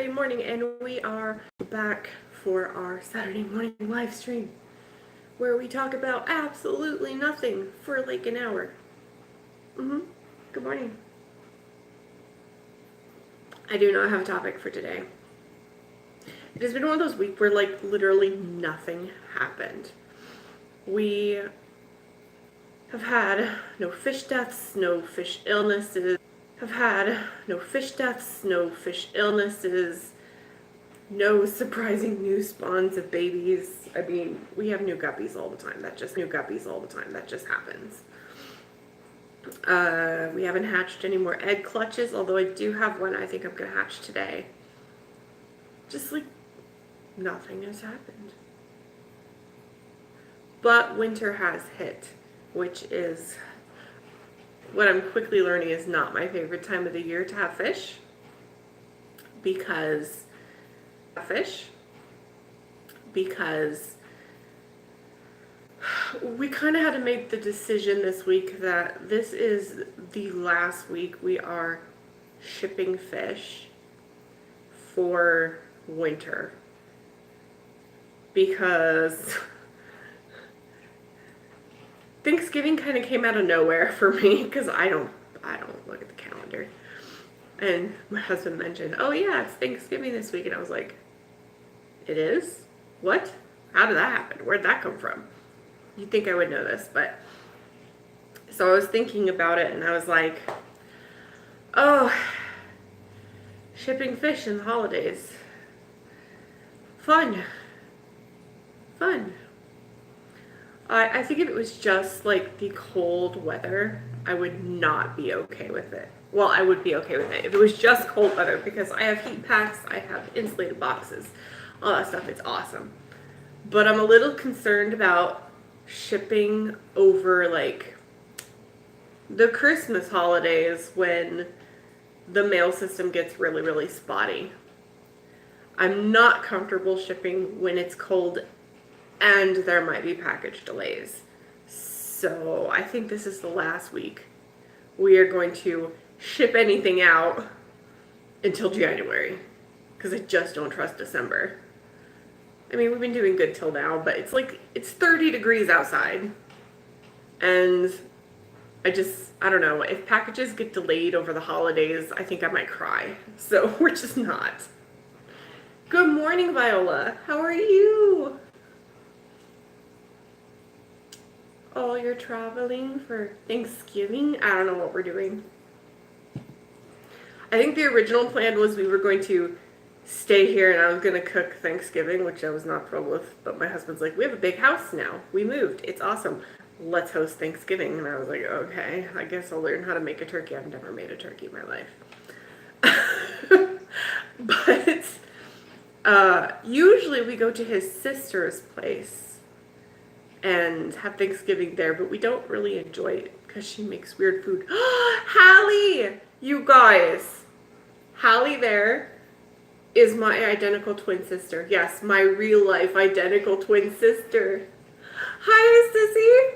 Saturday morning, and we are back for our Saturday morning live stream where we talk about absolutely nothing for like an hour. Good morning. I do not have a topic for today. It has been one of those weeks where like literally nothing happened. We have had no fish deaths, no fish illnesses. No surprising new spawns of babies. I mean, we have new guppies all the time. That just happens. We haven't hatched any more egg clutches, although I do have one I think I'm gonna hatch today. Just like nothing has happened. But winter has hit, which is what I'm quickly learning is not my favorite time of the year to have fish, because we kind of had to make the decision this week that this is the last week we are shipping fish for winter, because Thanksgiving kind of came out of nowhere for me, because I don't look at the calendar. And my husband mentioned, oh yeah, it's Thanksgiving this week. And I was like, it is? What? How did that happen? Where'd that come from? You'd think I would know this, but... So I was thinking about it, and I was like, oh, shipping fish in the holidays. Fun. I think if it was just like the cold weather, I would not be okay with it. Well, I would be okay with it if it was just cold weather, because I have heat packs, I have insulated boxes, all that stuff. It's awesome. But I'm a little concerned about shipping over like the Christmas holidays when the mail system gets really, really spotty. I'm not comfortable shipping when it's cold and there might be package delays. So I think this is the last week we are going to ship anything out until January, because I just don't trust December. I mean, we've been doing good till now, but it's like, it's 30 degrees outside. And I don't know, if packages get delayed over the holidays, I think I might cry. So we're just not. Good morning, Viola. How are you? Oh, you're traveling for Thanksgiving? I don't know what we're doing. I think the original plan was we were going to stay here and I was going to cook Thanksgiving, which I was not thrilled with. But my husband's like, we have a big house now. We moved. It's awesome. Let's host Thanksgiving. And I was like, okay, I guess I'll learn how to make a turkey. I've never made a turkey in my life. But usually we go to his sister's place and have Thanksgiving there, but we don't really enjoy it because she makes weird food. Hallie! You guys! Hallie there is my identical twin sister. Yes, my real life identical twin sister. Hi, Sissy!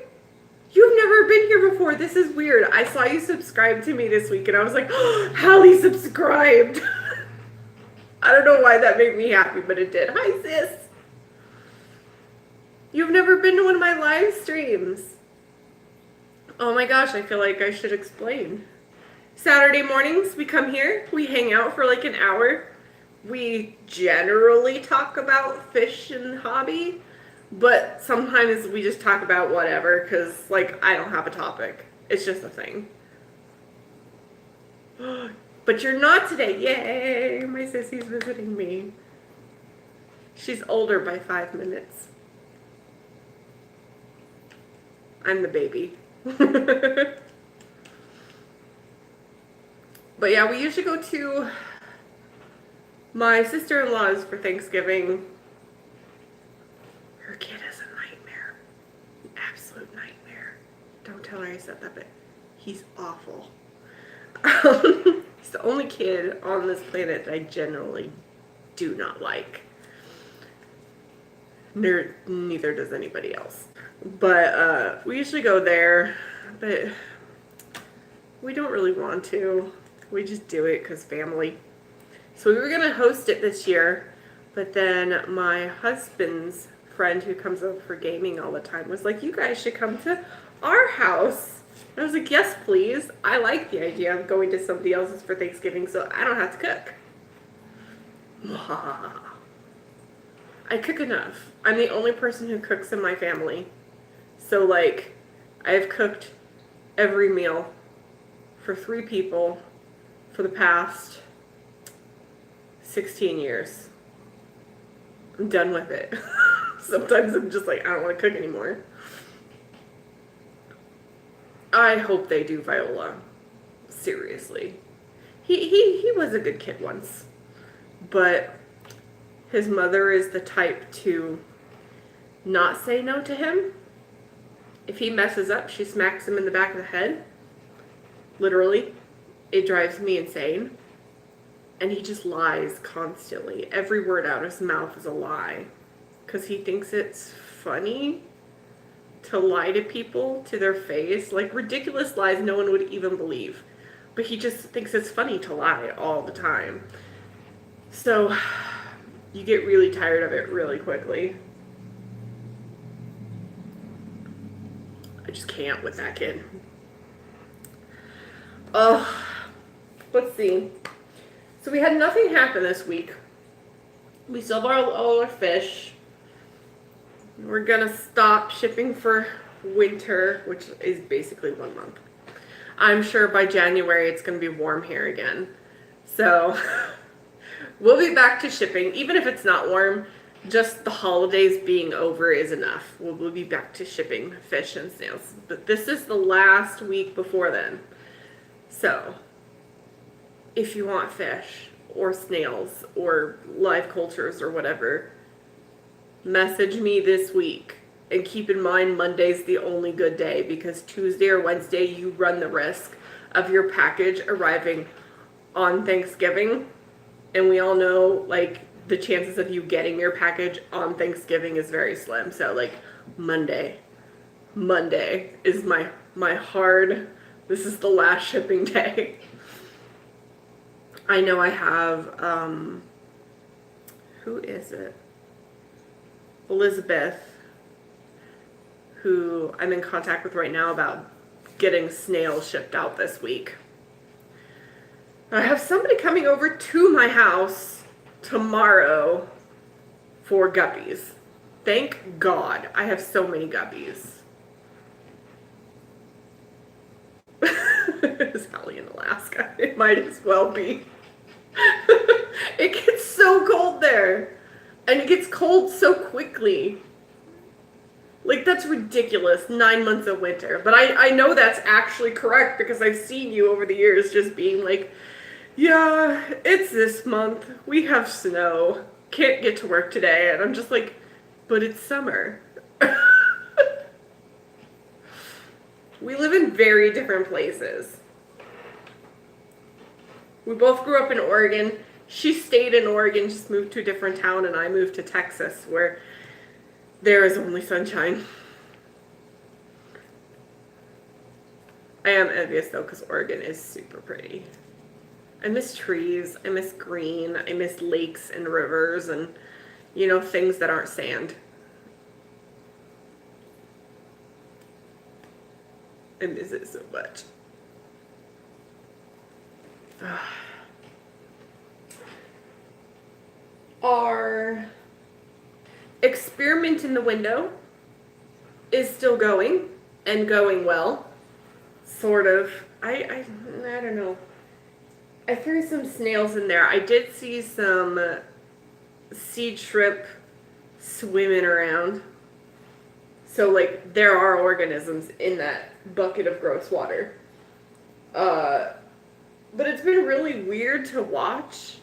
You've never been here before. This is weird. I saw you subscribe to me this week and I was like, oh, Hallie subscribed! I don't know why that made me happy, but it did. Hi, sis! You've never been to one of my live streams. Oh my gosh, I feel like I should explain. Saturday mornings, we come here, we hang out for like an hour. We generally talk about fish and hobby, but sometimes we just talk about whatever, because like I don't have a topic. It's just a thing. But you're not today. Yay! My sissy's visiting me. She's older by 5 minutes. I'm the baby. But yeah, we usually go to my sister-in-law's for Thanksgiving. Her kid is a nightmare. An absolute nightmare. Don't tell her I said that, but he's awful. He's the only kid on this planet that I generally do not like. Neither does anybody else. But we usually go there, but we don't really want to. We just do it because family. So we were going to host it this year, but then my husband's friend who comes over for gaming all the time was like, you guys should come to our house. And I was like, yes, please. I like the idea of going to somebody else's for Thanksgiving so I don't have to cook. I cook enough. I'm the only person who cooks in my family. So, like, I've cooked every meal for 3 people for the past 16 years. I'm done with it. Sometimes I'm just like, I don't want to cook anymore. I hope they do Viola. Seriously. He was a good kid once. But his mother is the type to not say no to him. If he messes up, she smacks him in the back of the head. Literally. It drives me insane. And he just lies constantly. Every word out of his mouth is a lie. Because he thinks it's funny to lie to people to their face. Like, ridiculous lies no one would even believe. But he just thinks it's funny to lie all the time. So, you get really tired of it really quickly. I just can't with that kid. Oh, let's see. So we had nothing happen this week. We still have all our fish. We're gonna stop shipping for winter, which is basically 1 month. I'm sure by January it's gonna be warm here again. So we'll be back to shipping. Even if it's not warm, just the holidays being over is enough. We'll be back to shipping fish and snails. But this is the last week before then. So if you want fish or snails or live cultures or whatever, message me this week. And keep in mind, Monday's the only good day because Tuesday or Wednesday you run the risk of your package arriving on Thanksgiving. And we all know, like, the chances of you getting your package on Thanksgiving is very slim. So, like, Monday is my hard, this is the last shipping day. I know I have, who is it? Elizabeth, who I'm in contact with right now about getting snails shipped out this week. I have somebody coming over to my house tomorrow for guppies. Thank God. I have so many guppies. It's Hallie in Alaska. It might as well be. It gets so cold there. And it gets cold so quickly. Like, that's ridiculous. 9 months of winter. But I know that's actually correct because I've seen you over the years just being like, yeah, it's this month. We have snow. Can't get to work today. And I'm just like, but it's summer. We live in very different places. We both grew up in Oregon. She stayed in Oregon, just moved to a different town, and I moved to Texas, where there is only sunshine. I am envious, though, because Oregon is super pretty. I miss trees, I miss green, I miss lakes and rivers and, you know, things that aren't sand. I miss it so much. Our experiment in the window is still going and going well. Sort of. I don't know. I threw some snails in there. I did see some sea shrimp swimming around. So, like, there are organisms in that bucket of gross water. But it's been really weird to watch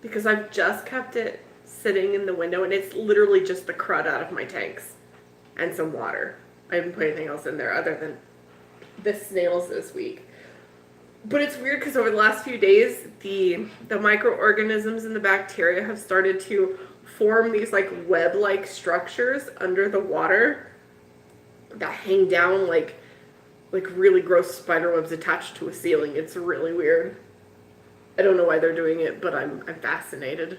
because I've just kept it sitting in the window and it's literally just the crud out of my tanks and some water. I haven't put anything else in there other than the snails this week. But it's weird because over the last few days, the microorganisms and the bacteria have started to form these like web-like structures under the water that hang down like really gross spider webs attached to a ceiling. It's really weird. I don't know why they're doing it, but I'm fascinated.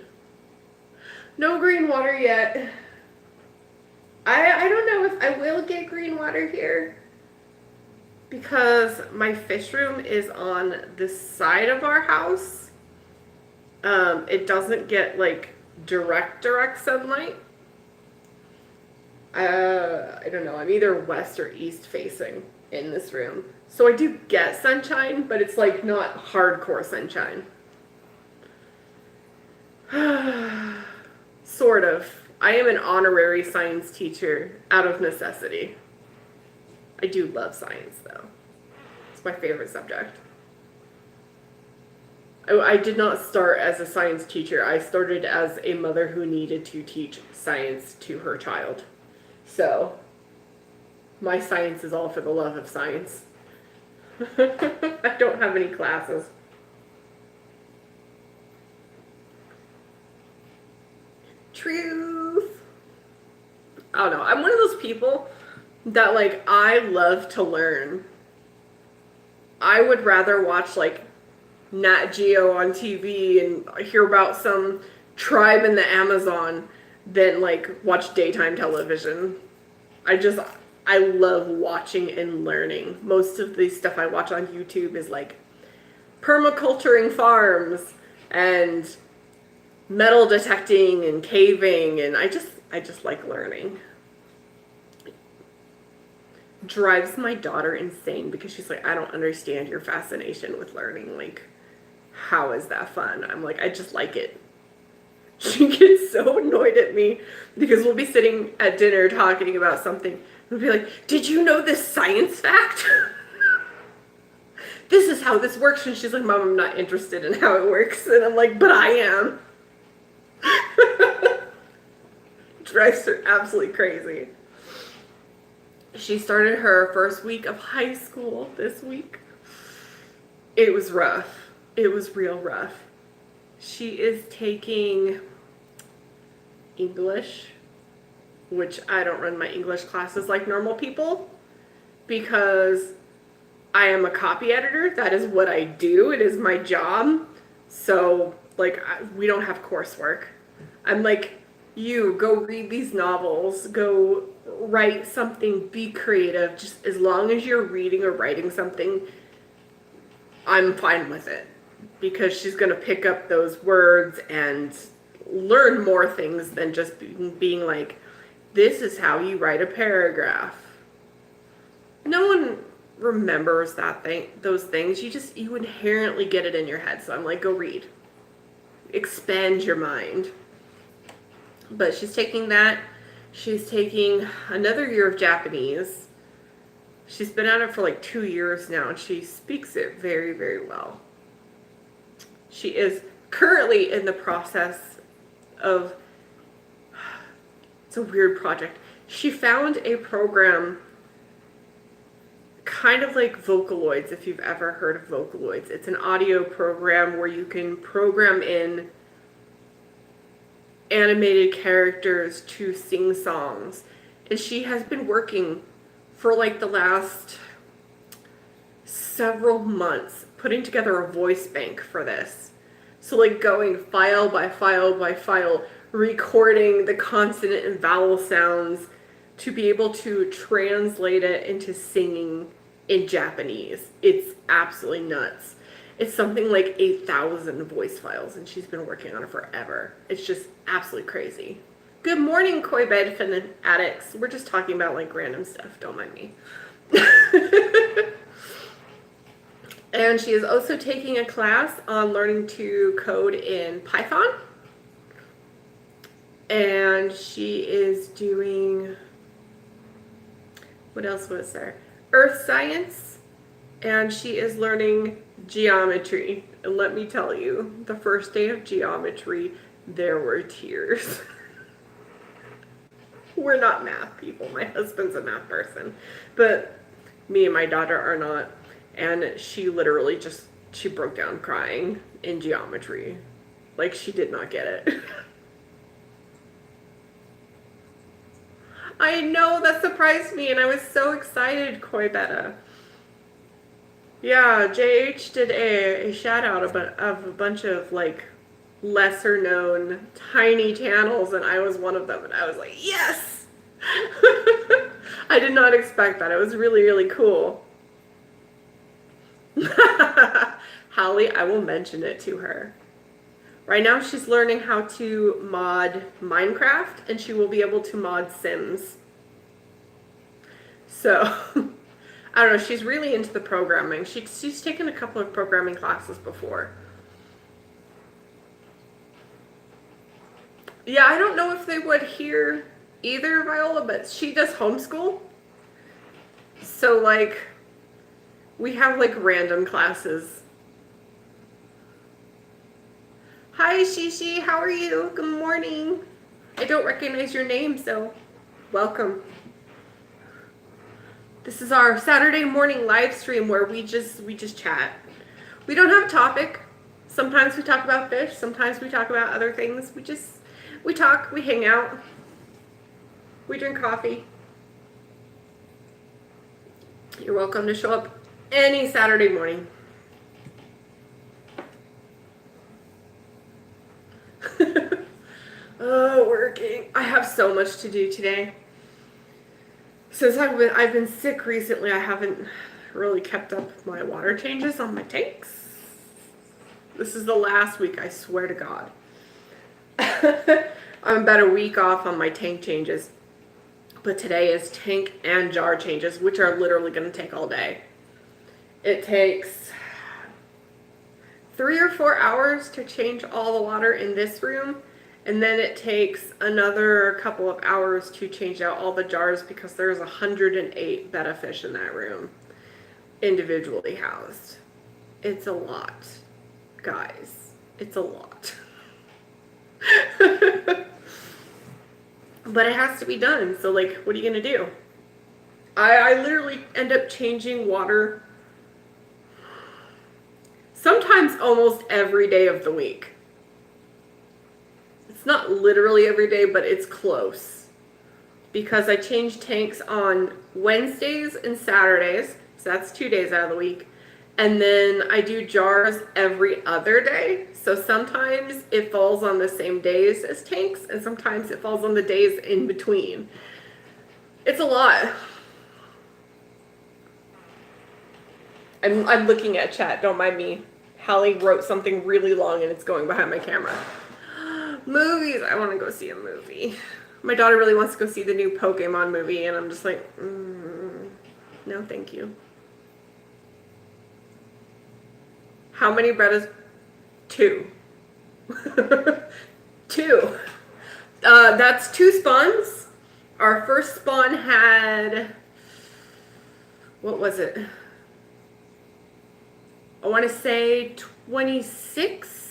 No green water yet. I don't know if I will get green water here because my fish room is on the side of our house. It doesn't get like direct sunlight. I don't know. I'm either west or east facing in this room. So I do get sunshine, but it's like not hardcore sunshine. Sort of. I am an honorary science teacher out of necessity. I do love science though. It's my favorite subject. I did not start as a science teacher. I started as a mother who needed to teach science to her child. So, my science is all for the love of science. I don't have any classes. Truth. I don't know. I'm one of those people that, like, I love to learn. I would rather watch, like, Nat Geo on TV and hear about some tribe in the Amazon than, like, watch daytime television. I love watching and learning. Most of the stuff I watch on YouTube is, like, permaculturing farms and metal detecting and caving, and I just like learning. Drives my daughter insane because she's like, I don't understand your fascination with learning. Like, how is that fun? I'm like, I just like it. She gets so annoyed at me because we'll be sitting at dinner talking about something. We'll be like, did you know this science fact? This is how this works. And she's like, Mom, I'm not interested in how it works. And I'm like, but I am. Drives her absolutely crazy. She started her first week of high school this week. It was rough. It was real rough. She is taking English, which I don't run my English classes like normal people because I am a copy editor. That is what I do. It is my job. So, like, we don't have coursework. I'm like, you go read these novels, go write something, be creative. Just as long as you're reading or writing something, I'm fine with it. Because she's going to pick up those words and learn more things than just being like, this is how you write a paragraph. No one remembers those things. You inherently get it in your head. So I'm like, go read. Expand your mind. But she's taking that. She's taking another year of Japanese. She's been at it for like 2 years now, and she speaks it very, very well. She is currently in the process of, it's a weird project. She found a program kind of like Vocaloids, if you've ever heard of Vocaloids. It's an audio program where you can program in animated characters to sing songs. And she has been working for like the last several months putting together a voice bank for this. So like going file by file by file, recording the consonant and vowel sounds to be able to translate it into singing in Japanese. It's absolutely nuts. It's something like 8,000 voice files, and she's been working on it forever. It's just absolutely crazy. Good morning, Koi Bed Fin addicts. We're just talking about like random stuff. Don't mind me. And she is also taking a class on learning to code in Python. And she is doing, what else was there? Earth science. And she is learning geometry. And let me tell you, the first day of geometry, there were tears. We're not math people. My husband's a math person. But me and my daughter are not. And she literally she broke down crying in geometry. Like, she did not get it. I know, that surprised me, and I was so excited, Koi Betta. Yeah, JH did a shout out of a bunch of like lesser known tiny channels, and I was one of them, and I was like, yes! I did not expect that. It was really, really cool. Holly, I will mention it to her. Right now she's learning how to mod Minecraft, and she will be able to mod Sims. So, I don't know, she's really into the programming. She's taken a couple of programming classes before. Yeah, I don't know if they would here either, Viola, but she does homeschool. So, like, we have, like, random classes. Hi, Shishi, how are you? Good morning. I don't recognize your name, so welcome. This is our Saturday morning live stream where we just chat. We don't have a topic. Sometimes we talk about fish, sometimes we talk about other things. We talk, we hang out. We drink coffee. You're welcome to show up any Saturday morning. Oh, working. I have so much to do today. Since I've been sick recently, I haven't really kept up my water changes on my tanks. This is the last week, I swear to God. I'm about a week off on my tank changes. But today is tank and jar changes, which are literally going to take all day. It takes 3 or 4 hours to change all the water in this room. And then it takes another couple of hours to change out all the jars because there's 108 betta fish in that room, individually housed. It's a lot, guys. It's a lot. But it has to be done. So, like, what are you going to do? I literally end up changing water sometimes almost every day of the week. It's not literally every day, but it's close. Because I change tanks on Wednesdays and Saturdays. So that's 2 days out of the week. And then I do jars every other day. So sometimes it falls on the same days as tanks, and sometimes it falls on the days in between. It's a lot. I'm looking at chat, don't mind me. Hallie wrote something really long and it's going behind my camera. Movies, I want to go see a movie. My daughter really wants to go see the new Pokemon movie, and I'm just like, no thank you. How many bettas? 2. 2. That's 2 spawns. Our first spawn had, what was it? I want to say 26.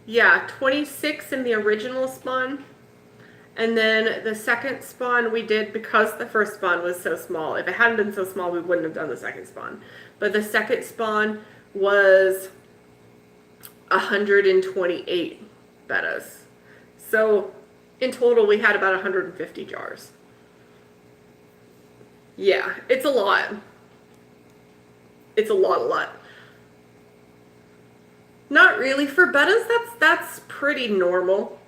Yeah, 26 in the original spawn. And then the second spawn we did, because the first spawn was so small. If it hadn't been so small, we wouldn't have done the second spawn. But the second spawn was 128 bettas. So in total, we had about 150 jars. Yeah, it's a lot. It's a lot. Not really. For bettas, that's pretty normal.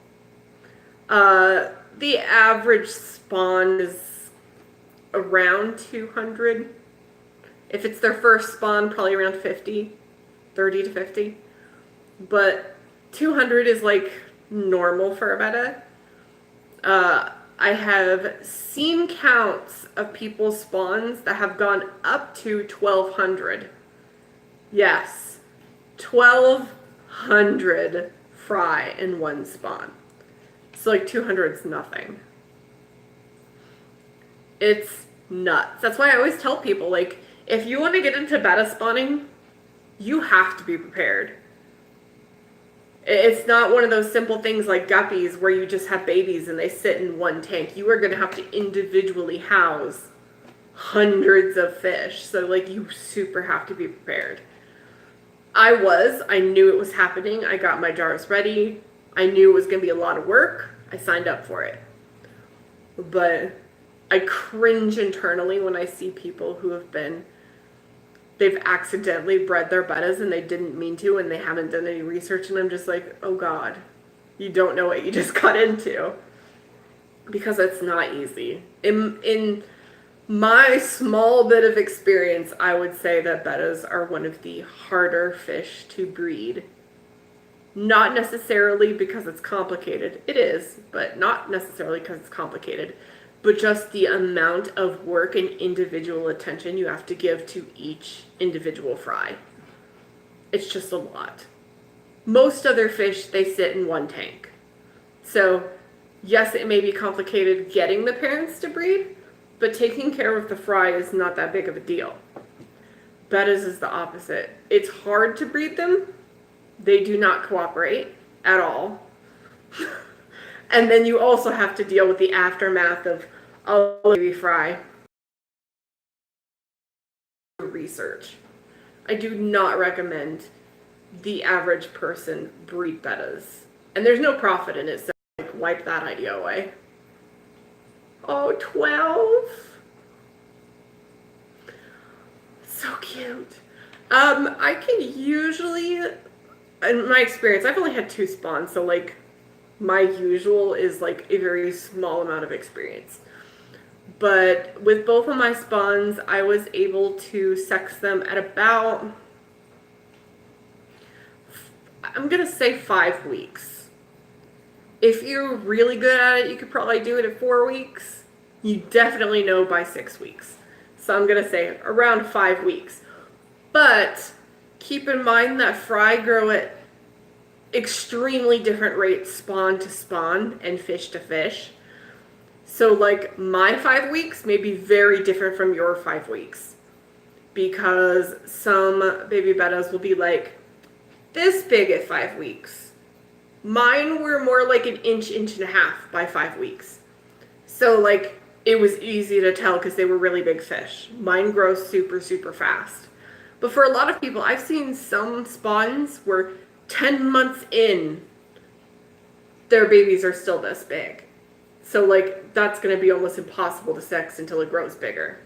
The average spawn is around 200. If it's their first spawn, probably around 50, 30 to 50. But 200 is like normal for a betta. I have seen counts of people's spawns that have gone up to 1,200. Yes, 1,200 fry in one spawn. So like 200 is nothing. It's nuts. That's why I always tell people, like, if you want to get into betta spawning, you have to be prepared. It's not one of those simple things like guppies where you just have babies and they sit in one tank. You are going to have to individually house hundreds of fish. So, like, you super have to be prepared. I knew it was happening. I got my jars ready. I knew it was going to be a lot of work. I signed up for it. But I cringe internally when I see people who have been they've accidentally bred their bettas and they didn't mean to and they haven't done any research, and I'm just like, oh God, you don't know what you just got into. Because it's not easy. In my small bit of experience, I would say that bettas are one of the harder fish to breed. Not necessarily because it's complicated. It is, but not necessarily because it's complicated. But just the amount of work and individual attention you have to give to each individual fry. It's just a lot. Most other fish, they sit in one tank. So, yes, it may be complicated getting the parents to breed, but taking care of the fry is not that big of a deal. Bettas is the opposite. It's hard to breed them. They do not cooperate at all. And then you also have to deal with the aftermath of a baby fry. Research. I do not recommend the average person breed bettas. And there's no profit in it, so like, wipe that idea away. Oh, 12. So cute. I can usually, in my experience, I've only had 2 spawns, so like my usual is like a very small amount of experience. But with both of my spawns, I was able to sex them at about, I'm gonna say 5 weeks. If you're really good at it, you could probably do it at 4 weeks. You definitely know by 6 weeks. So I'm gonna say around 5 weeks. But keep in mind that fry grow at extremely different rates spawn to spawn and fish to fish. So like my 5 weeks may be very different from your 5 weeks. Because some baby bettas will be like this big at 5 weeks. Mine were more like an inch and a half by 5 weeks. So like it was easy to tell because they were really big fish. Mine grow super, super fast. But for a lot of people, I've seen some spawns where 10 months in, their babies are still this big. So like that's going to be almost impossible to sex until it grows bigger.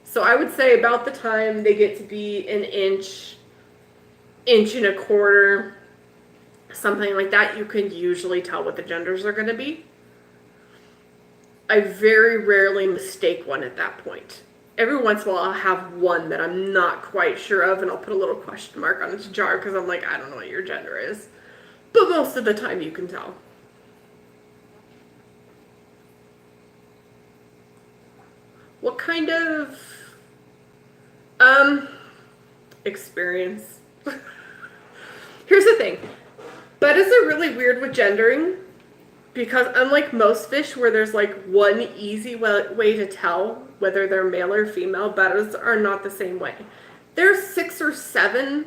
So I would say about the time they get to be an inch and a quarter, something like that, you can usually tell what the genders are going to be. I very rarely mistake one at that point. Every once in a while I'll have one that I'm not quite sure of, and I'll put a little question mark on its jar because I'm like, I don't know what your gender is. But most of the time you can tell. What kind of experience? Here's the thing. Bettas are really weird with gendering because unlike most fish where there's like one easy way to tell whether they're male or female, bettas are not the same way. There's 6 or 7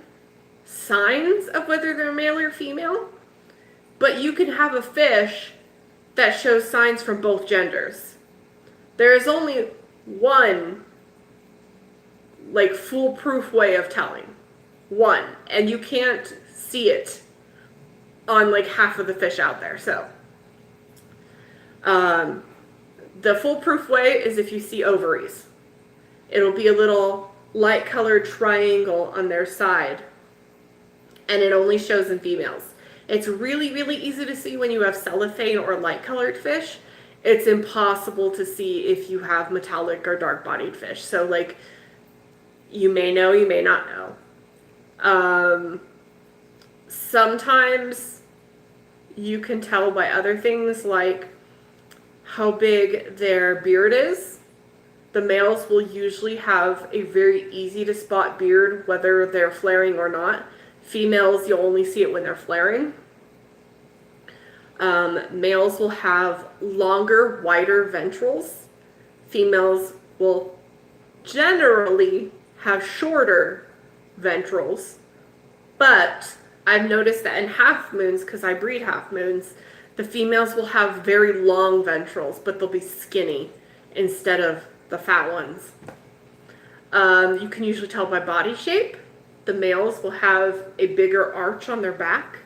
signs of whether they're male or female, but you can have a fish that shows signs from both genders. There is only one like foolproof way of telling. One, and you can't see it on like half of the fish out there. So the foolproof way is if you see ovaries. It'll be a little light colored triangle on their side, and it only shows in females. It's really, really easy to see when you have cellophane or light colored fish. It's impossible to see if you have metallic or dark bodied fish. So like, you may know, you may not know. Sometimes you can tell by other things like how big their beard is. The males will usually have a very easy to spot beard, whether they're flaring or not. Females, you'll only see it when they're flaring. Males will have longer, wider ventrals. Females will generally have shorter ventrals. But I've noticed that in half moons, because I breed half moons, the females will have very long ventrals, but they'll be skinny instead of the fat ones. You can usually tell by body shape. The males will have a bigger arch on their back.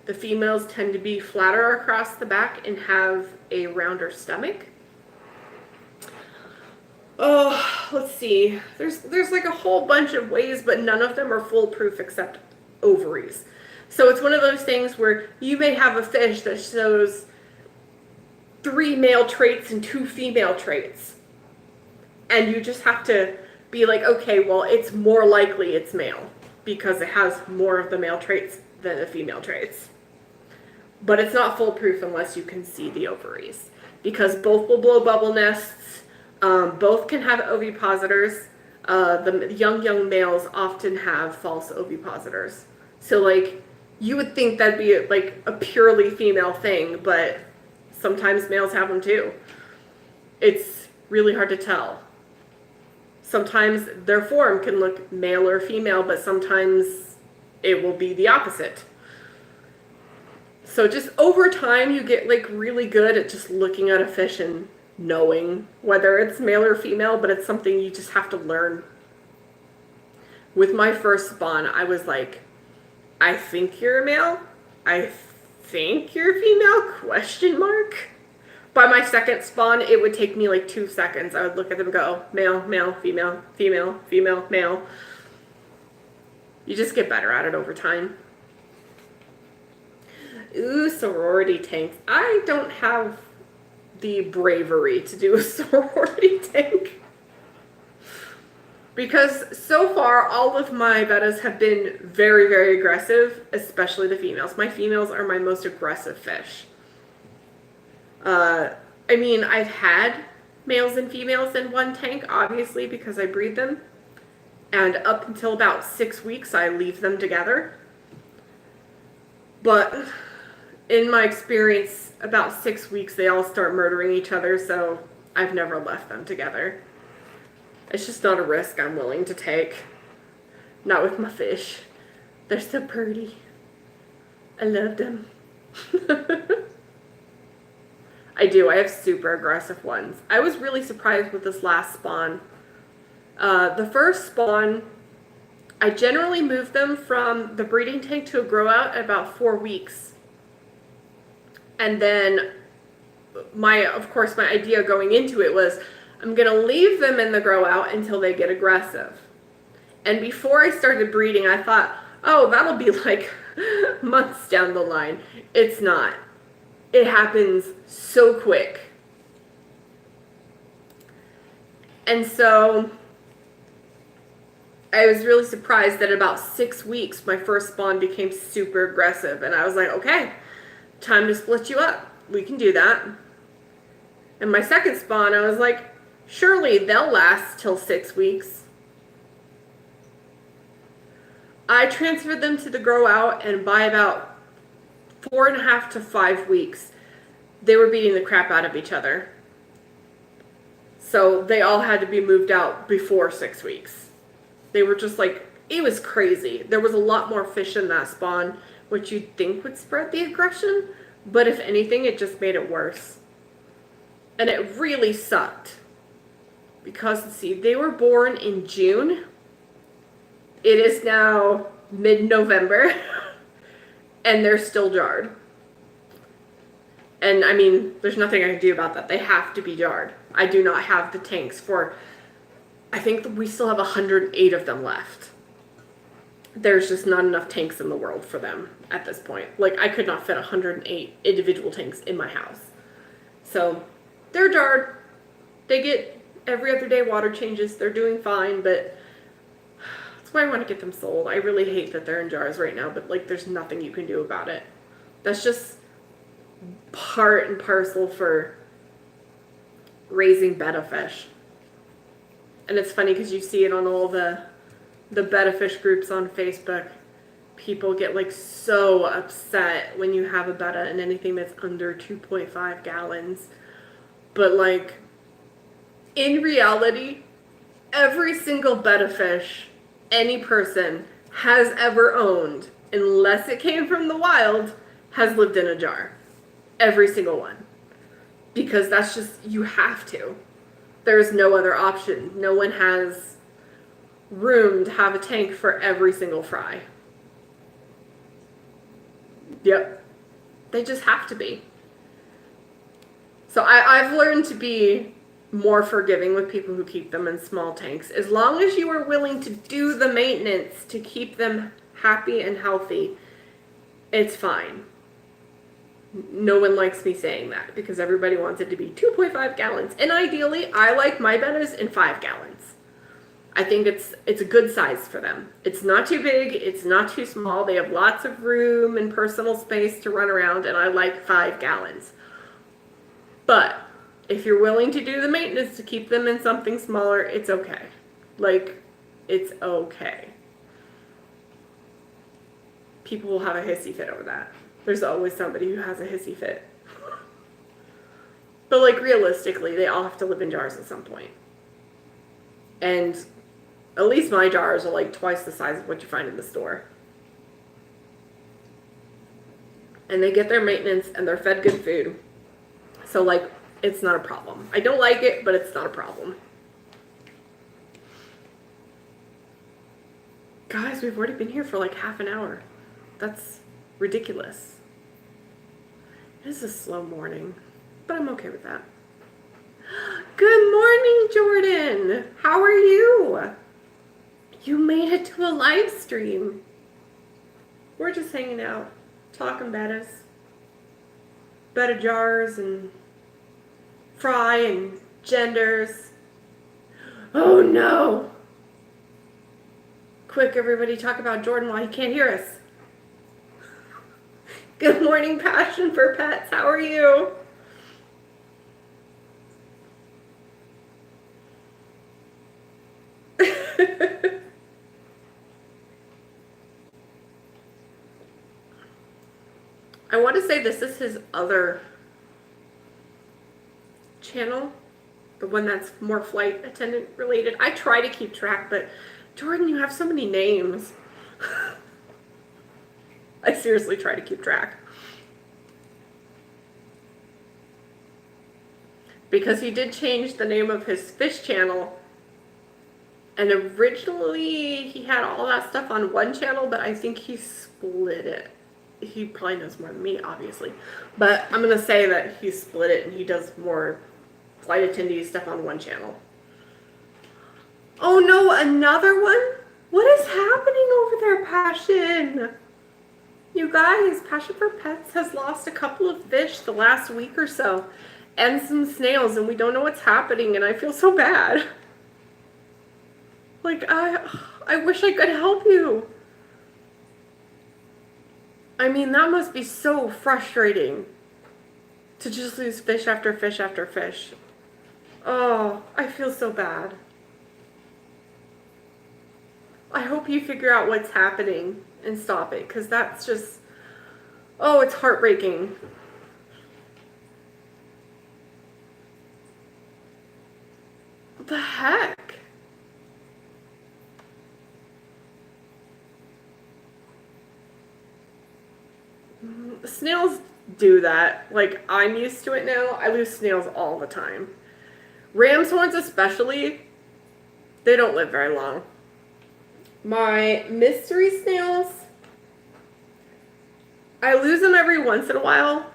The females tend to be flatter across the back and have a rounder stomach. Oh, let's see. There's like a whole bunch of ways, but none of them are foolproof except ovaries. So it's one of those things where you may have a fish that shows 3 male traits and 2 female traits. And you just have to be like, okay, well, it's more likely it's male because it has more of the male traits than the female traits. But it's not foolproof unless you can see the ovaries, because both will blow bubble nests. Both can have ovipositors. The young males often have false ovipositors. So like, you would think that'd be like a purely female thing, but sometimes males have them too. It's really hard to tell. Sometimes their form can look male or female, but sometimes it will be the opposite. So just over time, you get like really good at just looking at a fish and knowing whether it's male or female, but it's something you just have to learn. With my first spawn, I was like, I think you're a male. I think you're female, question mark. By my second spawn, it would take me like 2 seconds. I would look at them and go, male, male, female, female, female, male. You just get better at it over time. Ooh, sorority tanks. I don't have the bravery to do a sorority tank. Because so far, all of my bettas have been very, very aggressive, especially the females. My females are my most aggressive fish. I mean, I've had males and females in one tank, obviously, because I breed them. And up until about 6 weeks, I leave them together. But in my experience, about 6 weeks, they all start murdering each other, so I've never left them together. It's just not a risk I'm willing to take. Not with my fish. They're so pretty. I love them. I do. I have super aggressive ones. I was really surprised with this last spawn. The first spawn, I generally move them from the breeding tank to a grow out at about 4 weeks. And then of course, my idea going into it was I'm going to leave them in the grow out until they get aggressive. And before I started breeding, I thought, oh, that'll be like months down the line. It's not. It happens so quick. And so I was really surprised that about 6 weeks, my first spawn became super aggressive. And I was like, okay, time to split you up. We can do that. And my second spawn, I was like, surely they'll last till 6 weeks. I transferred them to the grow out, and by about 4.5 to 5 weeks, they were beating the crap out of each other. So they all had to be moved out before 6 weeks. They were just like, it was crazy. There was a lot more fish in that spawn, which you'd think would spread the aggression, but if anything, it just made it worse. And it really sucked. Because, let's see, they were born in June. It is now mid-November. And they're still jarred. And, I mean, there's nothing I can do about that. They have to be jarred. I do not have the tanks for... I think we still have 108 of them left. There's just not enough tanks in the world for them at this point. Like, I could not fit 108 individual tanks in my house. So, they're jarred. They get every other day water changes. They're doing fine, but that's why I want to get them sold. I really hate that they're in jars right now, but, like, there's nothing you can do about it. That's just part and parcel for raising betta fish. And it's funny because you see it on all the betta fish groups on Facebook. People get like so upset when you have a betta and anything that's under 2.5 gallons. But like, in reality, every single betta fish any person has ever owned, unless it came from the wild, has lived in a jar. Every single one. Because that's just, you have to. There's no other option. No one has room to have a tank for every single fry. Yep. They just have to be. So I've learned to be more forgiving with people who keep them in small tanks. As long as you are willing to do the maintenance to keep them happy and healthy, it's fine. No one likes me saying that because everybody wants it to be 2.5 gallons. And ideally, I like my bettas in 5 gallons. I think it's a good size for them. It's not too big, it's not too small. They have lots of room and personal space to run around, and I like 5 gallons. But if you're willing to do the maintenance to keep them in something smaller, it's okay. Like, it's okay. People will have a hissy fit over that. There's always somebody who has a hissy fit. But like realistically, they all have to live in jars at some point. And at least my jars are like twice the size of what you find in the store. And they get their maintenance and they're fed good food. So like, it's not a problem. I don't like it, but it's not a problem. Guys, we've already been here for like half an hour. That's ridiculous. It is a slow morning, but I'm okay with that. Good morning, Jordan. How are you? You made it to a live stream. We're just hanging out, talking bettas. Betta jars and fry and genders. Oh no! Quick, everybody talk about Jordan while he can't hear us. Good morning, Passion for Pets. How are you? I want to say this is his other channel, the one that's more flight attendant related. I try to keep track, but Jordan, you have so many names. I seriously try to keep track. Because he did change the name of his fish channel. And originally he had all that stuff on one channel, but I think he split it. He probably knows more than me, obviously. But I'm going to say that he split it and he does more flight attendee stuff on one channel. Oh no, another one? What is happening over there, Passion? You guys, Passion for Pets has lost a couple of fish the last week or so. And some snails, and we don't know what's happening, and I feel so bad. Like, I wish I could help you. I mean, that must be so frustrating to just lose fish after fish after fish. Oh, I feel so bad. I hope you figure out what's happening and stop it, because that's just, oh, it's heartbreaking. What the heck? Snails do that. Like, I'm used to it now. I lose snails all the time. Ram's horns especially, they don't live very long. My mystery snails, I lose them every once in a while.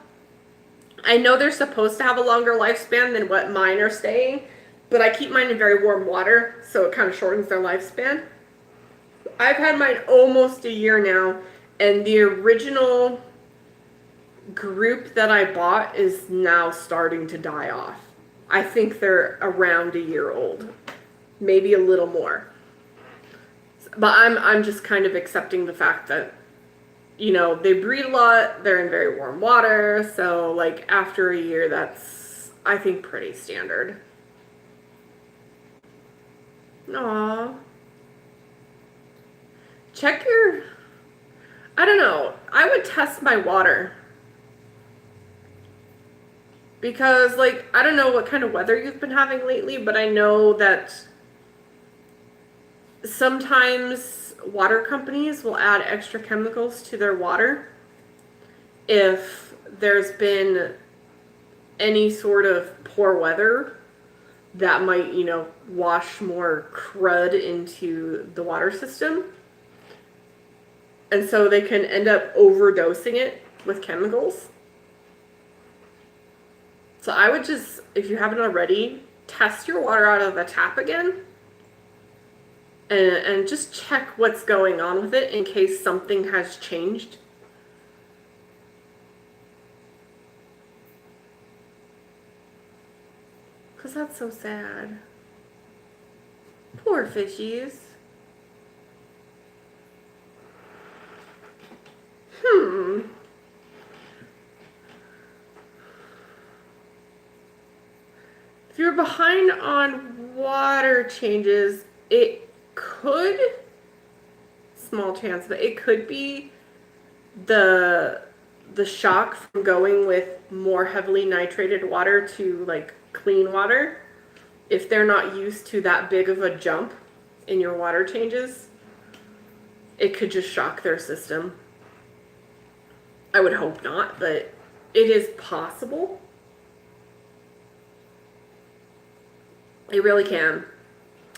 I know they're supposed to have a longer lifespan than what mine are staying, but I keep mine in very warm water, so it kind of shortens their lifespan. I've had mine almost a year now, and the original group that I bought is now starting to die off. I think they're around a year old, maybe a little more. But I'm just kind of accepting the fact that, you know, they breed a lot, they're in very warm water, so like after a year, that's, I think, pretty standard. Aww. Check your, I don't know, I would test my water. Because, like, I don't know what kind of weather you've been having lately, but I know that sometimes water companies will add extra chemicals to their water if there's been any sort of poor weather that might, you know, wash more crud into the water system. And so they can end up overdosing it with chemicals. So I would just, if you haven't already, test your water out of the tap again and just check what's going on with it in case something has changed. Because that's so sad. Poor fishies. If you're behind on water changes, it could, small chance, but it could be the shock from going with more heavily nitrated water to like clean water. If they're not used to that big of a jump in your water changes, it could just shock their system. I would hope not, but it is possible. It really can.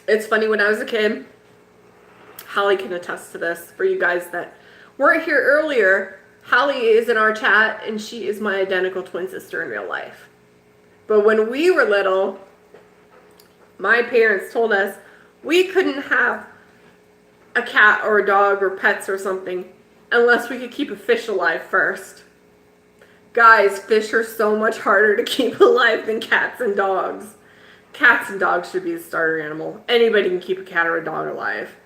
It's funny, when I was a kid, Holly can attest to this for you guys that weren't here earlier. Holly is in our chat, and she is my identical twin sister in real life. But when we were little, my parents told us we couldn't have a cat or a dog or pets or something unless we could keep a fish alive first. Guys, fish are so much harder to keep alive than cats and dogs. Cats and dogs should be the starter animal. Anybody can keep a cat or a dog alive.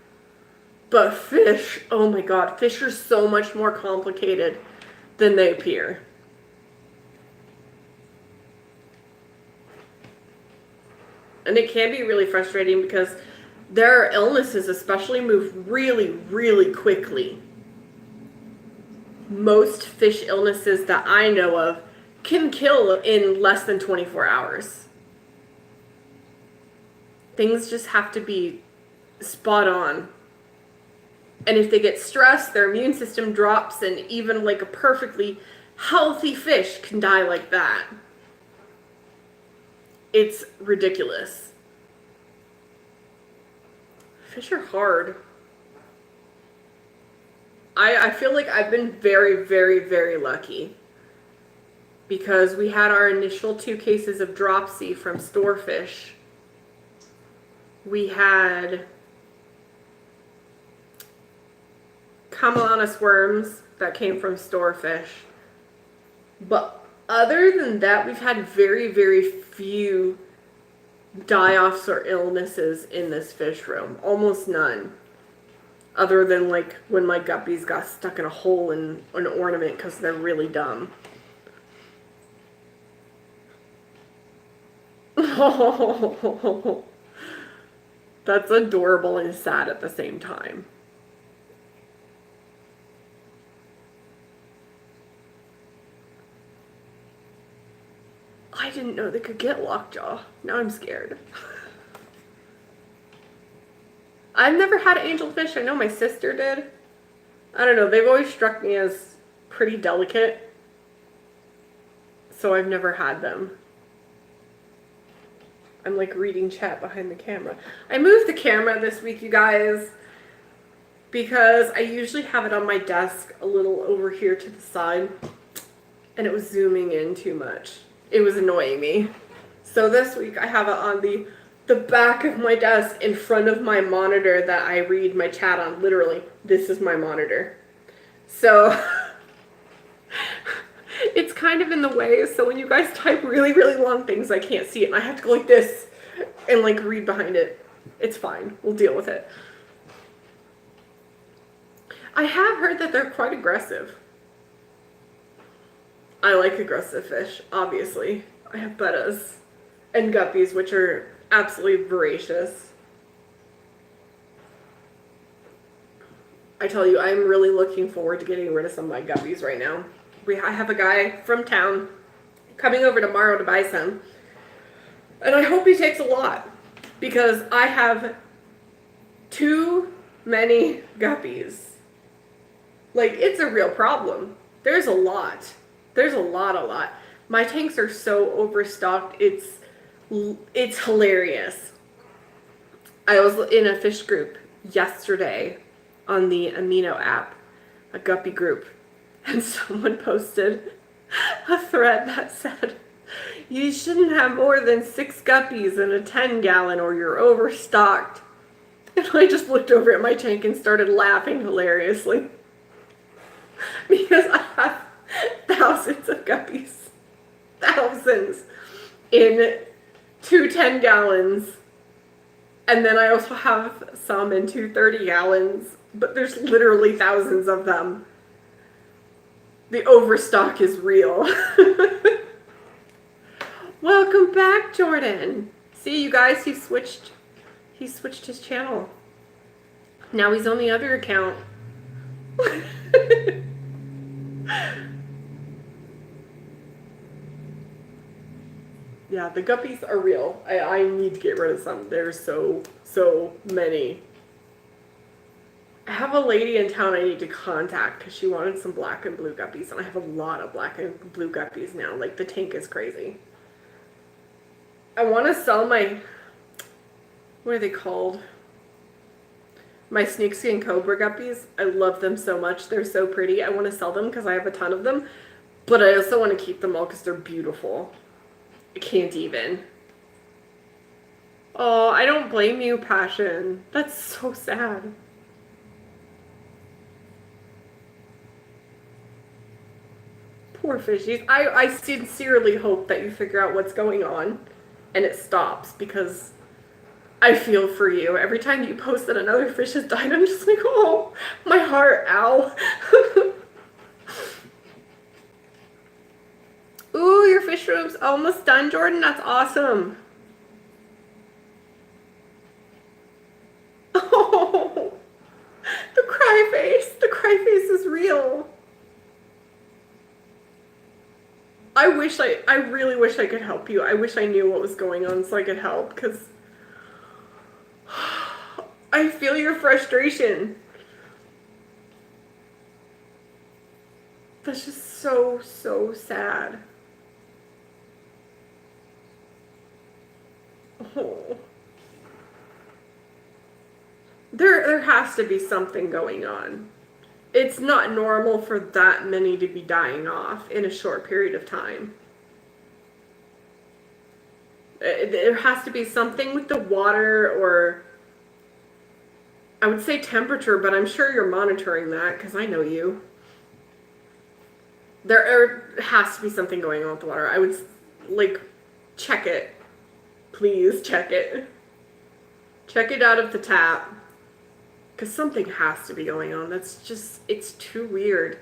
But fish, oh my god, fish are so much more complicated than they appear. And it can be really frustrating because their illnesses especially move really, really quickly. Most fish illnesses that I know of can kill in less than 24 hours. Things just have to be spot on. And if they get stressed, their immune system drops, and even like a perfectly healthy fish can die like that. It's ridiculous. Fish are hard. I feel like I've been very, very, very lucky. Because we had our initial 2 cases of dropsy from storefish. We had Camellanus worms that came from storefish. But other than that, we've had very, very few die-offs or illnesses in this fish room. Almost none. Other than like when my guppies got stuck in a hole in an ornament because they're really dumb. Oh, that's adorable and sad at the same time. I didn't know they could get lockjaw. Now I'm scared. I've never had angelfish. I know my sister did. I don't know. They've always struck me as pretty delicate. So I've never had them. I'm like reading chat behind the camera. I moved the camera this week, you guys, because I usually have it on my desk a little over here to the side, and it was zooming in too much. It was annoying me. So this week I have it on the back of my desk in front of my monitor that I read my chat on. Literally, this is my monitor. So it's kind of in the way, so when you guys type really, really long things, I can't see it, and I have to go like this and like read behind it. It's fine. We'll deal with it. I have heard that they're quite aggressive. I like aggressive fish, obviously. I have bettas and guppies, which are absolutely voracious. I tell you, I'm really looking forward to getting rid of some of my guppies right now. I have a guy from town coming over tomorrow to buy some. And I hope he takes a lot, because I have too many guppies. Like, it's a real problem. There's a lot. There's a lot. My tanks are so overstocked, it's hilarious. I was in a fish group yesterday on the Amino app, a guppy group, and someone posted a thread that said, You shouldn't have more than 6 guppies in a 10-gallon or you're overstocked. And I just looked over at my tank and started laughing hilariously. Because I have thousands of guppies. Thousands. In 2 10-gallons. And then I also have some in 2 30-gallons. But there's literally thousands of them. The overstock is real. Welcome back, Jordan. See, you guys, he switched his channel. Now he's on the other account. Yeah, the guppies are real. I need to get rid of some. There's so many. I have a lady in town I need to contact because she wanted some black and blue guppies, and I have a lot of black and blue guppies now. Like, the tank is crazy. I want to sell my, what are they called? My snakeskin cobra guppies. I love them so much. They're so pretty. I want to sell them because I have a ton of them, but I also want to keep them all because they're beautiful. I can't even. Oh, I don't blame you, Passion. That's so sad. Poor fishies. I sincerely hope that you figure out what's going on and it stops, because I feel for you. Every time you post that another fish has died, I'm just like, oh, my heart, ow. Ooh, your fish room's almost done, Jordan. That's awesome. Oh, the cry face. The cry face is real. I really wish I could help you. I wish I knew what was going on so I could help, because I feel your frustration. That's just so sad. Oh. There has to be something going on. It's not normal for that many to be dying off in a short period of time. There has to be something with the water, or I would say temperature, but I'm sure you're monitoring that because I know you. There has to be something going on with the water. I would, like, check it. Please check it. Check it out of the tap. Because something has to be going on. That's just, it's too weird.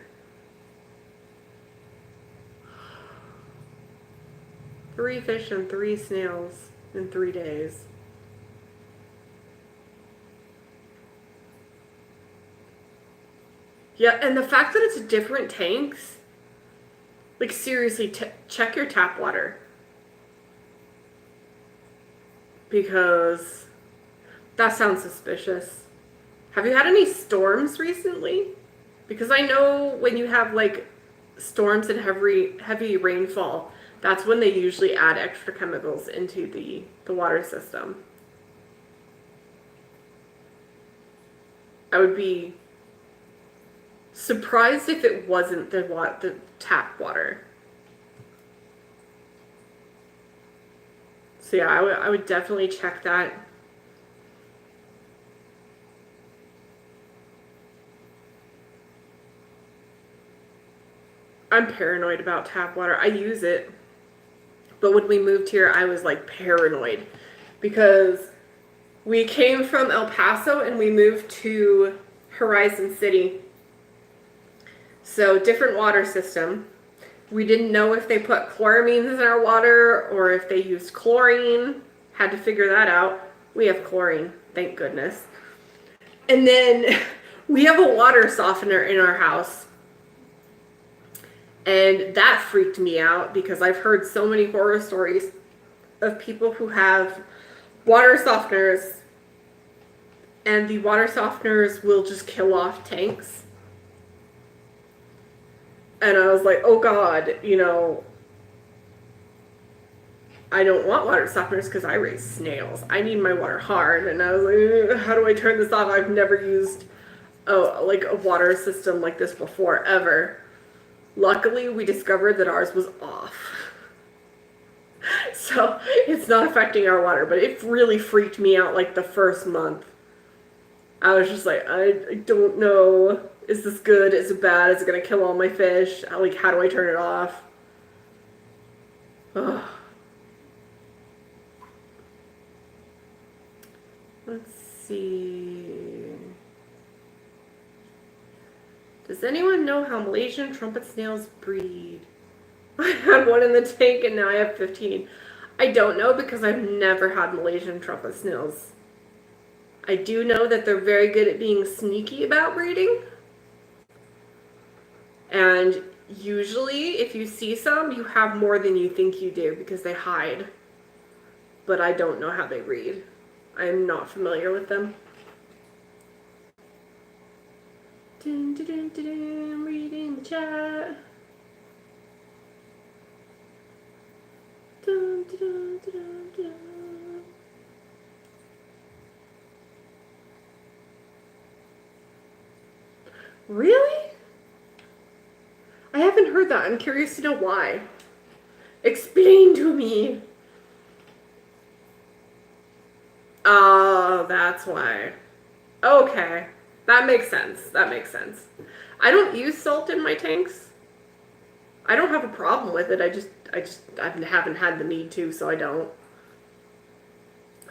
Three fish and 3 snails in 3 days. Yeah, and the fact that it's different tanks, like, seriously, check your tap water. Because that sounds suspicious. Have you had any storms recently? Because I know when you have, like, storms and heavy rainfall, that's when they usually add extra chemicals into the water system. I would be surprised if it wasn't the tap water. So yeah, I would definitely check that. I'm paranoid about tap water. I use it. But when we moved here, I was, like, paranoid. Because we came from El Paso and we moved to Horizon City. So, different water system. We didn't know if they put chloramines in our water or if they used chlorine. Had to figure that out. We have chlorine, thank goodness. And then we have a water softener in our house. And that freaked me out because I've heard so many horror stories of people who have water softeners and the water softeners will just kill off tanks. And I was like, oh God, you know, I don't want water softeners because I raise snails. I need my water hard. And I was like, how do I turn this off? I've never used like a water system like this before, ever. Luckily, we discovered that ours was off. So it's not affecting our water, but it really freaked me out like the first month. I was just like, I don't know. Is this good? Is it bad? Is it going to kill all my fish? Like, how do I turn it off? Ugh. Let's see. Does anyone know how Malaysian trumpet snails breed? I had one in the tank and now I have 15. I don't know because I've never had Malaysian trumpet snails. I do know that they're very good at being sneaky about breeding. And usually if you see some, you have more than you think you do because they hide. But I don't know how they breed. I'm not familiar with them. Dun, dun, dun, dun, dun, I'm reading the chat. Dun, dun, dun, dun, dun. Really? I haven't heard that. I'm curious to know why. Explain to me. Oh, that's why. Okay. That makes sense. That makes sense. I don't use salt in my tanks. I don't have a problem with it. I haven't had the need to, so I don't.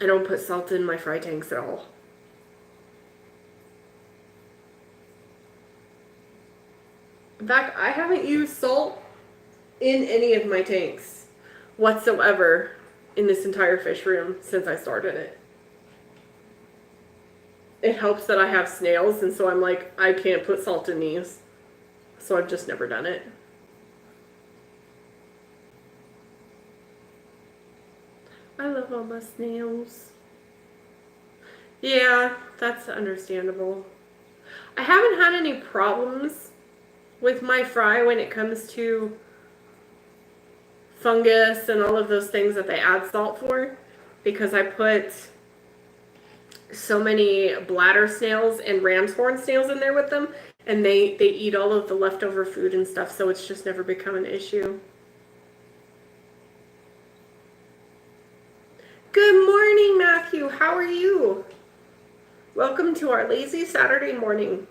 I don't put salt in my fry tanks at all. In fact, I haven't used salt in any of my tanks whatsoever in this entire fish room since I started it. It helps that I have snails, and so I'm like, I can't put salt in these. So I've just never done it. I love all my snails. Yeah, that's understandable. I haven't had any problems with my fry when it comes to fungus and all of those things that they add salt for, because I put so many bladder snails and ram's horn snails in there with them, and they eat all of the leftover food and stuff, so it's just never become an issue. Good morning, Matthew. How are you? Welcome to our lazy Saturday morning.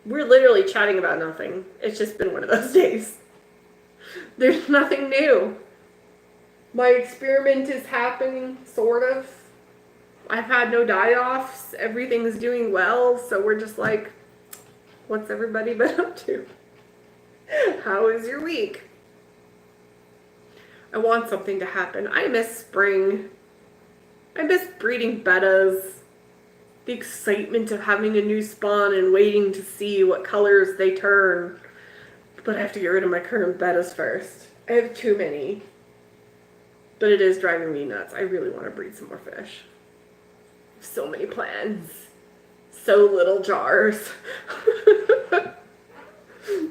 We're literally chatting about nothing. It's just been one of those days. There's nothing new. My experiment is happening, sort of. I've had no die-offs. Everything's doing well, so we're just like, what's everybody been up to? How is your week? I want something to happen. I miss spring. I miss breeding bettas. The excitement of having a new spawn and waiting to see what colors they turn. But I have to get rid of my current bettas first. I have too many. But it is driving me nuts. I really want to breed some more fish. So many plans. So little jars.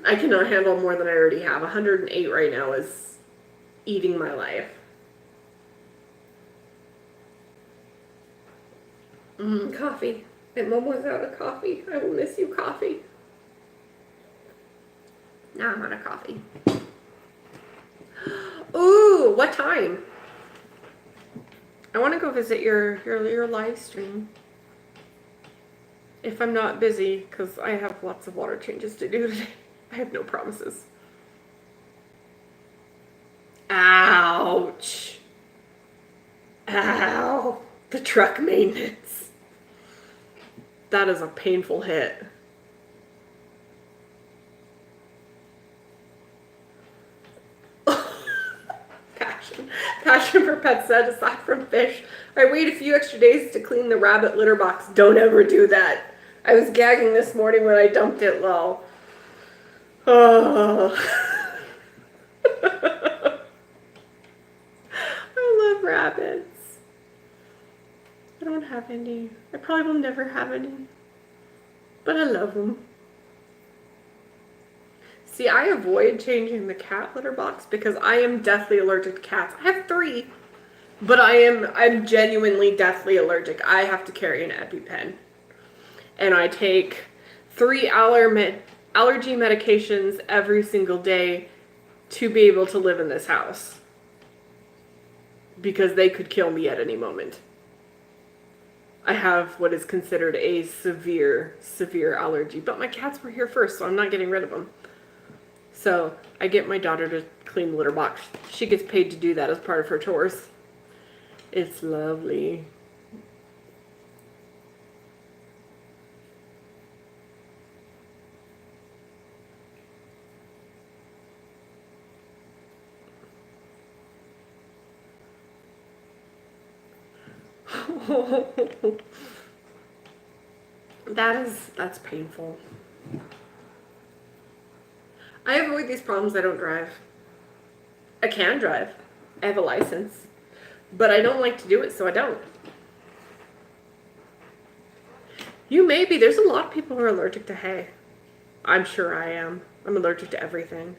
I cannot handle more than I already have. 108 right now is eating my life. Coffee. I'm almost out of coffee. I will miss you, coffee. Now I'm out of coffee. Ooh, what time? I want to go visit your live stream. If I'm not busy, because I have lots of water changes to do today. I have no promises. Ouch. Ow. The truck maintenance. That is a painful hit. Passion for Pets said, aside from fish, I wait a few extra days to clean the rabbit litter box. Don't ever do that. I was gagging this morning when I dumped it low. Oh. I love rabbits. I don't have any. I probably will never have any. But I love them. See, I avoid changing the cat litter box because I am deathly allergic to cats. I have 3, but I'm genuinely deathly allergic. I have to carry an EpiPen. And I take 3 allergy medications every single day to be able to live in this house. because they could kill me at any moment. I have what is considered a severe allergy, but my cats were here first, so I'm not getting rid of them. So I get my daughter to clean the litter box. She gets paid to do that as part of her chores. It's lovely. That's painful. I avoid these problems. I don't drive. I can drive. I have a license. But I don't like to do it, so I don't. You may be. There's a lot of people who are allergic to hay. I'm sure I am. I'm allergic to everything.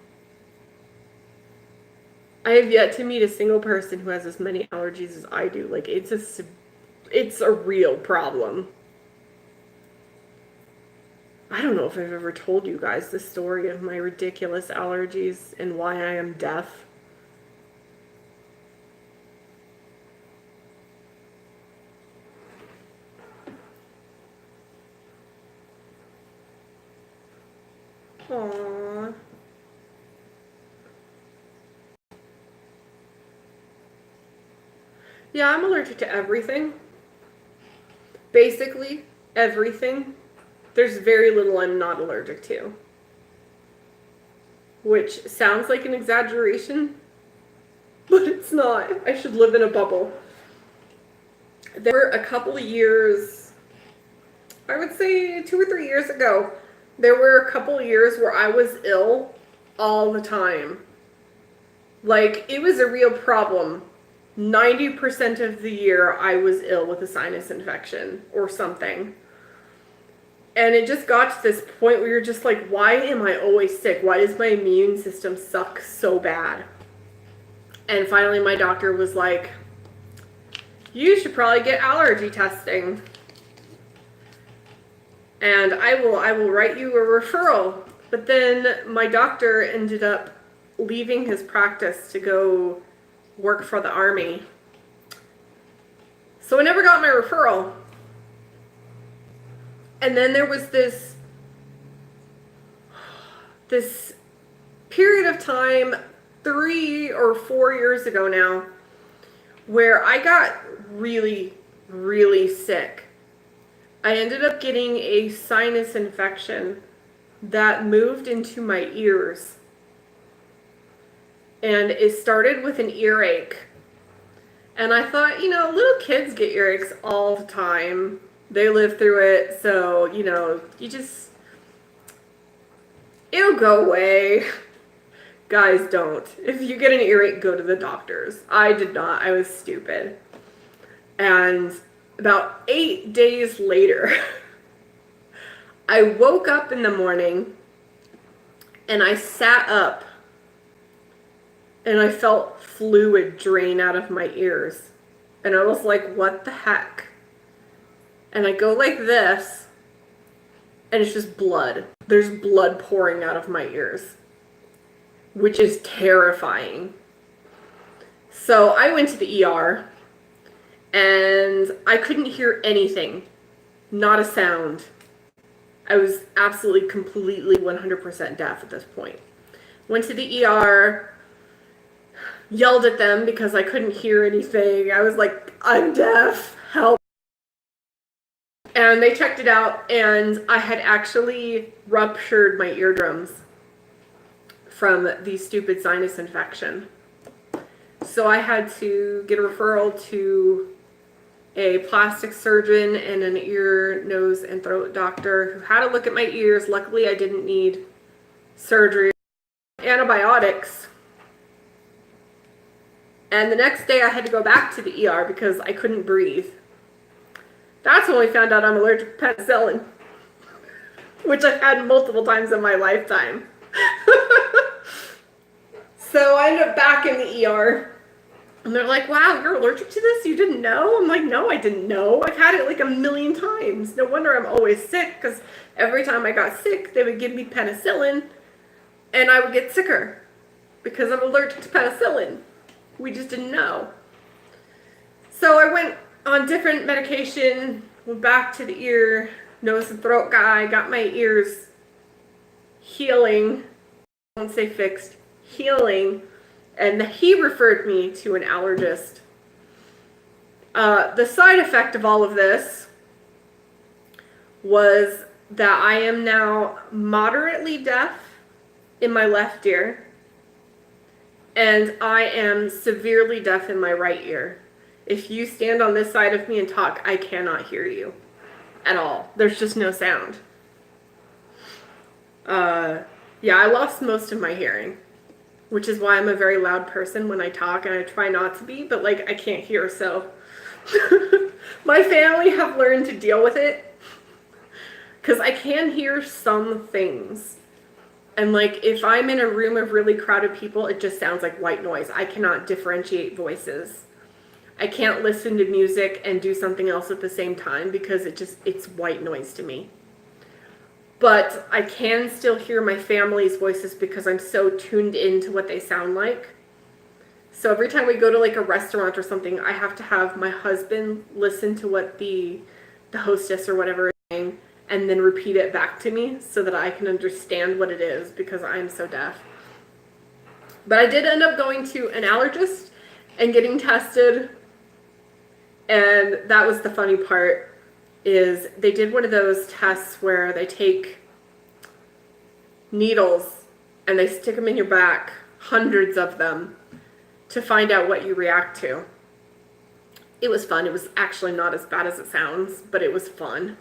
I have yet to meet a single person who has as many allergies as I do. Like, it's a real problem. I don't know if I've ever told you guys the story of my ridiculous allergies and why I am deaf. Aww. Yeah, I'm allergic to everything. Basically, everything. There's very little I'm not allergic to. Which sounds like an exaggeration, but it's not. I should live in a bubble. There were a couple of years, I would say 2 or 3 years ago, there were a couple of years where I was ill all the time. Like, it was a real problem. 90% of the year I was ill with a sinus infection or something. And it just got to this point where you're just like, why am I always sick? Why does my immune system suck so bad? And finally my doctor was like, you should probably get allergy testing. And I will write you a referral. But then my doctor ended up leaving his practice to go work for the Army. So I never got my referral. And then there was this period of time, 3 or 4 years ago now, where I got really, really sick. I ended up getting a sinus infection that moved into my ears. And it started with an earache. And I thought, little kids get earaches all the time. They live through it, so, it'll go away. Guys, don't. If you get an earache, go to the doctors. I did not. I was stupid. And about 8 days later, I woke up in the morning and I sat up and I felt fluid drain out of my ears. And I was like, what the heck? And I go like this, and it's just blood. There's blood pouring out of my ears, which is terrifying. So I went to the ER, and I couldn't hear anything. Not a sound. I was absolutely, completely, 100% deaf at this point. Went to the ER, yelled at them because I couldn't hear anything. I was like, I'm deaf, help. And they checked it out, and I had actually ruptured my eardrums from the stupid sinus infection. So I had to get a referral to a plastic surgeon and an ear, nose, and throat doctor who had to look at my ears. Luckily, I didn't need surgery. Antibiotics. And the next day, I had to go back to the ER because I couldn't breathe. That's when we found out I'm allergic to penicillin, which I've had multiple times in my lifetime. So I ended up back in the ER, and they're like, wow, you're allergic to this? You didn't know? I'm like, no, I didn't know. I've had it like a million times. No wonder I'm always sick, because every time I got sick, they would give me penicillin, and I would get sicker because I'm allergic to penicillin. We just didn't know. So I went on different medication, went back to the ear, nose and throat guy, got my ears healing. I won't say fixed, healing. And he referred me to an allergist. The side effect of all of this was that I am now moderately deaf in my left ear, and I am severely deaf in my right ear. If you stand on this side of me and talk, I cannot hear you at all. There's just no sound. Yeah, I lost most of my hearing, which is why I'm a very loud person when I talk, and I try not to be, but like I can't hear, so my family have learned to deal with it because I can hear some things. And like if I'm in a room of really crowded people, it just sounds like white noise. I cannot differentiate voices. I can't listen to music and do something else at the same time because it's white noise to me. But I can still hear my family's voices because I'm so tuned into what they sound like. So every time we go to like a restaurant or something, I have to have my husband listen to what the hostess or whatever is saying and then repeat it back to me so that I can understand what it is because I'm so deaf. But I did end up going to an allergist and getting tested. And that was the funny part, is they did one of those tests where they take needles and they stick them in your back, hundreds of them, to find out what you react to. It was fun. It was actually not as bad as it sounds, but it was fun.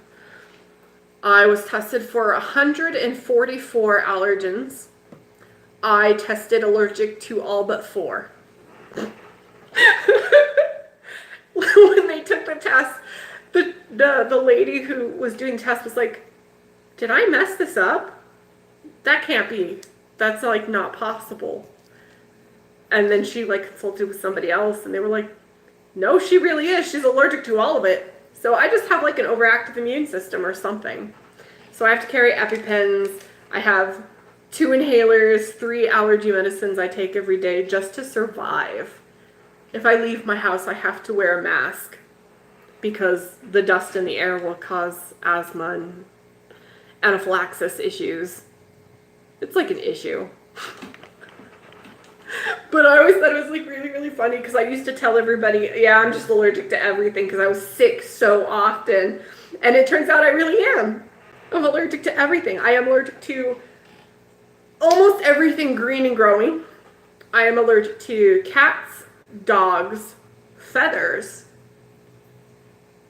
I was tested for 144 allergens. I tested allergic to all but 4. When they took the test, the lady who was doing the test was like, "Did I mess this up? That can't be. That's like not possible." And then she like consulted with somebody else and they were like, "No, she really is. She's allergic to all of it." So I just have like an overactive immune system or something. So I have to carry EpiPens. I have 2 inhalers, 3 allergy medicines I take every day just to survive. If I leave my house, I have to wear a mask because the dust in the air will cause asthma and anaphylaxis issues. It's like an issue. But I always thought it was like really, really funny because I used to tell everybody, yeah, I'm just allergic to everything because I was sick so often. And it turns out I really am. I'm allergic to everything. I am allergic to almost everything green and growing. I am allergic to cats, dogs, feathers,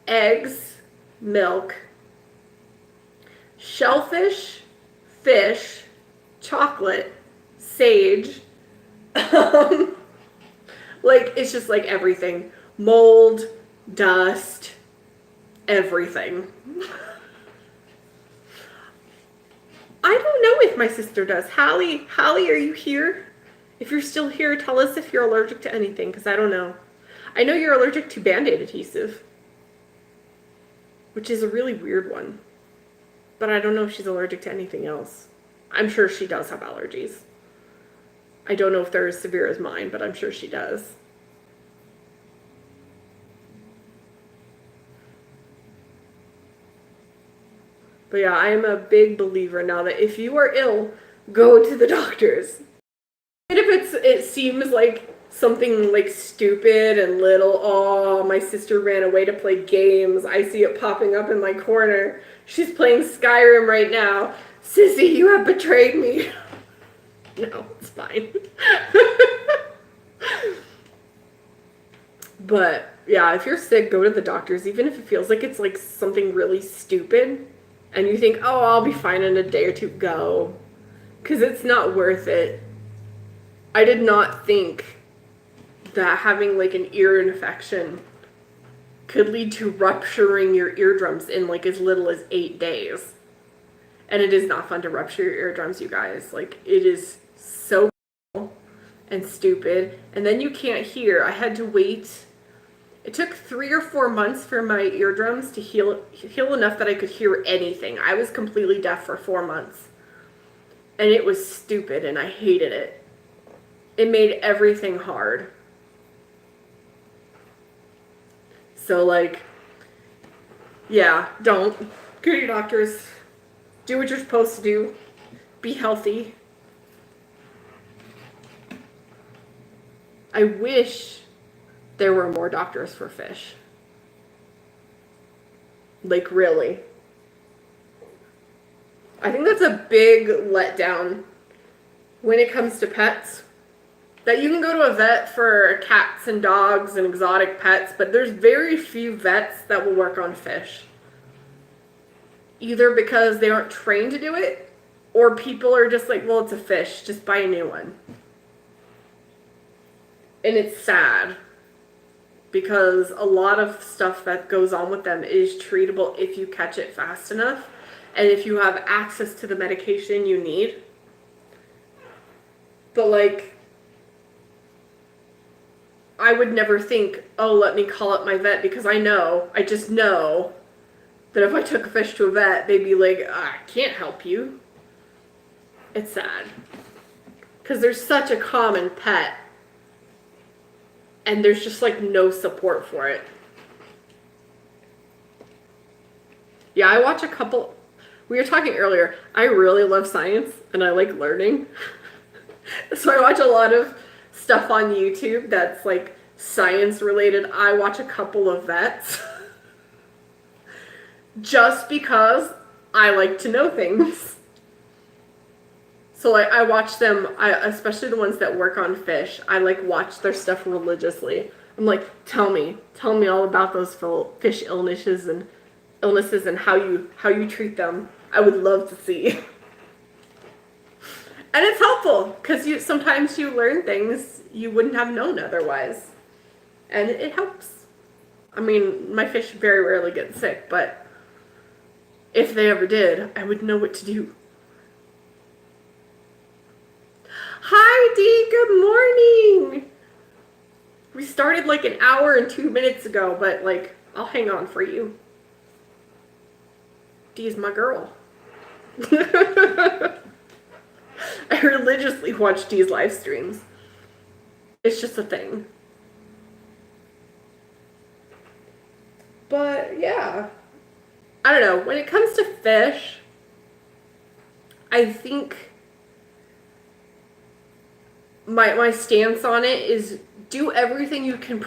eggs, milk, shellfish, fish, chocolate, sage, like it's just like everything. Mold, dust, everything. I don't know if my sister does. Hallie, are you here? If you're still here, tell us if you're allergic to anything, because I don't know. I know you're allergic to Band-Aid adhesive, which is a really weird one. But I don't know if she's allergic to anything else. I'm sure she does have allergies. I don't know if they're as severe as mine, but I'm sure she does. But yeah, I am a big believer now that if you are ill, go to the doctors. And if it seems like something like stupid and little, oh, my sister ran away to play games. I see it popping up in my corner. She's playing Skyrim right now. Sissy, you have betrayed me. No, it's fine. But yeah, if you're sick, go to the doctors, even if it feels like it's like something really stupid and you think, oh, I'll be fine in a day or two, go. Because it's not worth it. I did not think that having like an ear infection could lead to rupturing your eardrums in like as little as 8 days. And it is not fun to rupture your eardrums, you guys. Like, it is so and stupid. And then you can't hear. I had to wait. It took 3 or 4 months for my eardrums to heal enough that I could hear anything. I was completely deaf for 4 months. And it was stupid and I hated it. It made everything hard. So, like, yeah, don't. Go to your doctors. Do what you're supposed to do. Be healthy. I wish there were more doctors for fish. Like, really. I think that's a big letdown when it comes to pets. That you can go to a vet for cats and dogs and exotic pets, but there's very few vets that will work on fish. Either because they aren't trained to do it, or people are just like, well, it's a fish, just buy a new one. And it's sad, because a lot of stuff that goes on with them is treatable if you catch it fast enough, and if you have access to the medication you need. But, like, I would never think, oh, let me call up my vet, because I just know that if I took a fish to a vet, they'd be like, I can't help you. It's sad. Because there's such a common pet, and there's just, like, no support for it. Yeah, I watch a couple, we were talking earlier, I really love science, and I like learning. So I watch a lot of stuff on YouTube that's, like, science related. I watch a couple of vets. Just because I like to know things. So I watch them, especially the ones that work on fish. I like watch their stuff religiously. I'm like, tell me all about those fish illnesses and how you treat them. I would love to see. And it's helpful because sometimes you learn things you wouldn't have known otherwise, and it helps. I mean, my fish very rarely get sick, but if they ever did, I would know what to do. Hi, Dee. Good morning. We started like an hour and 2 minutes ago, but like, I'll hang on for you. Dee's my girl. I religiously watch Dee's live streams. It's just a thing. But yeah, I don't know. When it comes to fish, I think my stance on it is do everything you can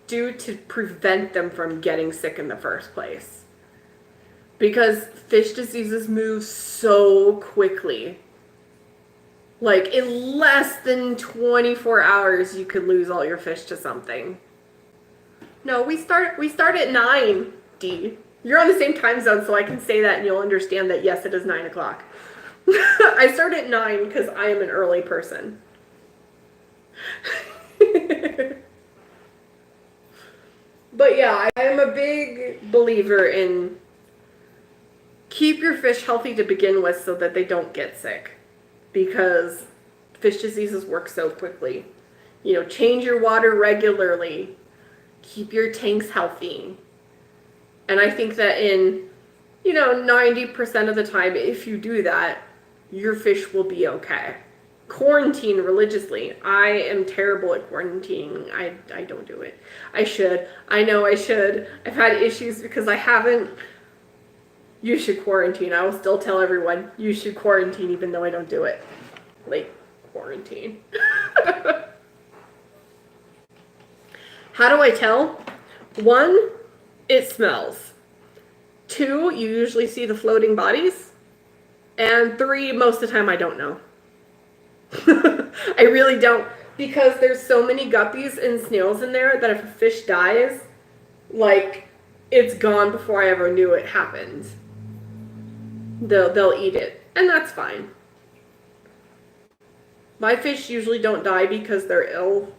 do to prevent them from getting sick in the first place. Because fish diseases move so quickly. Like, in less than 24 hours, you could lose all your fish to something. No, we start at 9, Dee. You're on the same time zone, so I can say that and you'll understand that, yes, it is 9 o'clock. I start at 9 because I am an early person. But yeah, I am a big believer in keep your fish healthy to begin with so that they don't get sick. Because fish diseases work so quickly. You know, change your water regularly. Keep your tanks healthy. And I think that in, 90% of the time, if you do that, your fish will be okay. Quarantine religiously. I am terrible at quarantining. I don't do it. I should. I know I should. I've had issues because I haven't. You should quarantine. I will still tell everyone, you should quarantine even though I don't do it. Like, quarantine. How do I tell? 1, it smells. 2, you usually see the floating bodies. And 3, most of the time I don't know. I really don't. Because there's so many guppies and snails in there that if a fish dies, like, it's gone before I ever knew it happened. They'll eat it, and that's fine. My fish usually don't die because they're ill.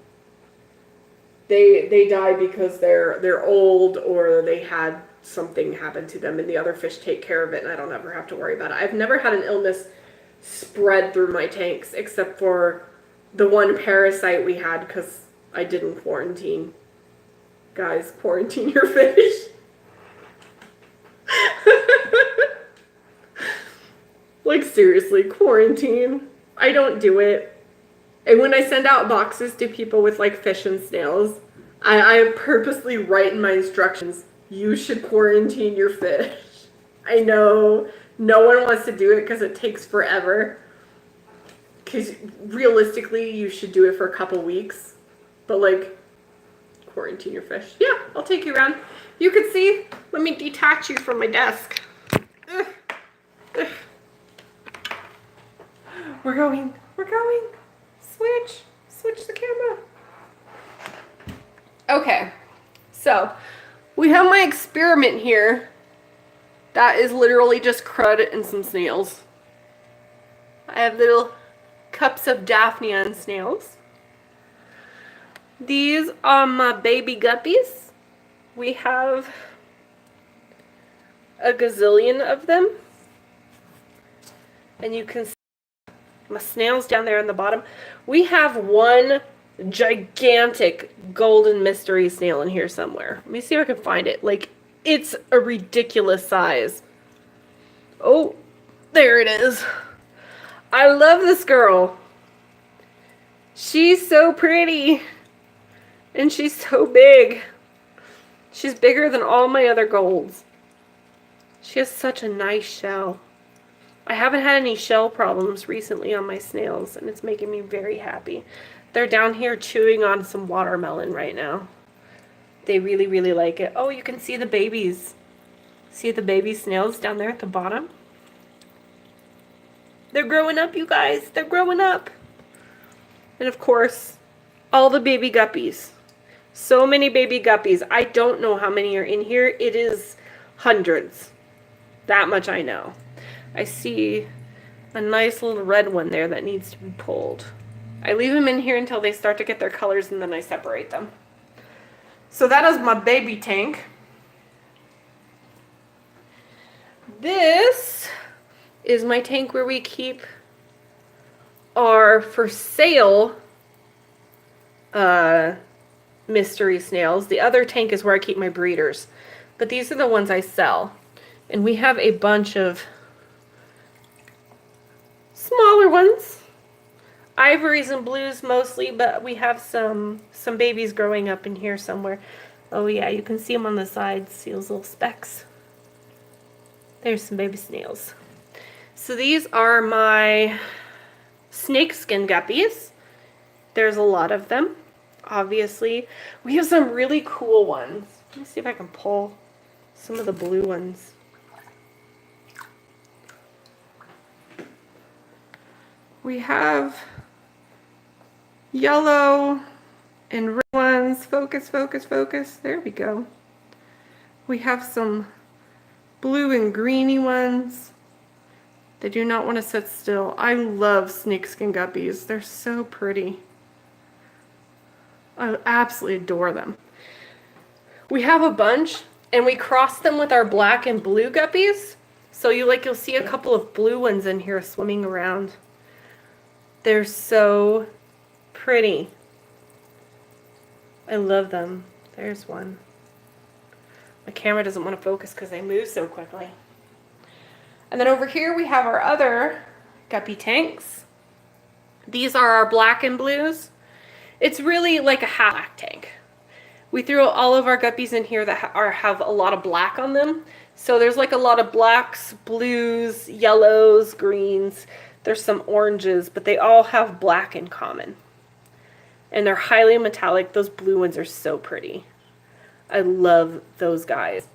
They die because they're old or they had something happen to them and the other fish take care of it and I don't ever have to worry about it. I've never had an illness spread through my tanks except for the one parasite we had because I didn't quarantine. Guys, quarantine your fish. Like, seriously, quarantine. I don't do it. And when I send out boxes to people with, like, fish and snails, I purposely write in my instructions, you should quarantine your fish. I know no one wants to do it because it takes forever. Because realistically, you should do it for a couple weeks. But like, quarantine your fish. Yeah, I'll take you around. You can see, let me detach you from my desk. Ugh. Ugh. We're going. Switch the camera. Okay, so we have my experiment here. That is literally just crud and some snails. I have little cups of Daphnia and snails. These are my baby guppies. We have a gazillion of them. And you can see my snails down there on the bottom. We have one gigantic golden mystery snail in here somewhere. Let me see if I can find it. Like, it's a ridiculous size. Oh, there it is. I love this girl. She's so pretty. And she's so big. She's bigger than all my other golds. She has such a nice shell. I haven't had any shell problems recently on my snails, and it's making me very happy. They're down here chewing on some watermelon right now. They really, really like it. Oh, you can see the babies. See the baby snails down there at the bottom? They're growing up, you guys. They're growing up. And of course, all the baby guppies. So many baby guppies. I don't know how many are in here. It is hundreds. That much I know. I see a nice little red one there that needs to be pulled. I leave them in here until they start to get their colors, and then I separate them. So that is my baby tank. This is my tank where we keep our for sale mystery snails. The other tank is where I keep my breeders. But these are the ones I sell. And we have a bunch of smaller ones. Ivories and blues mostly, but we have some babies growing up in here somewhere. Oh yeah, you can see them on the sides. See those little specks? There's some baby snails. So these are my snakeskin guppies. There's a lot of them, obviously. We have some really cool ones. Let me see if I can pull some of the blue ones. We have yellow and red ones. Focus, focus, focus. There we go. We have some blue and greeny ones. They do not want to sit still. I love snakeskin guppies. They're so pretty. I absolutely adore them. We have a bunch, and we cross them with our black and blue guppies. So you'll see a couple of blue ones in here swimming around. They're so pretty. I love them. There's one. My camera doesn't want to focus because they move so quickly. And then over here we have our other guppy tanks. These are our black and blues. It's really like a half black tank. We threw all of our guppies in here that have a lot of black on them. So there's like a lot of blacks, blues, yellows, greens. There's some oranges, but they all have black in common. And they're highly metallic. Those blue ones are so pretty. I love those guys.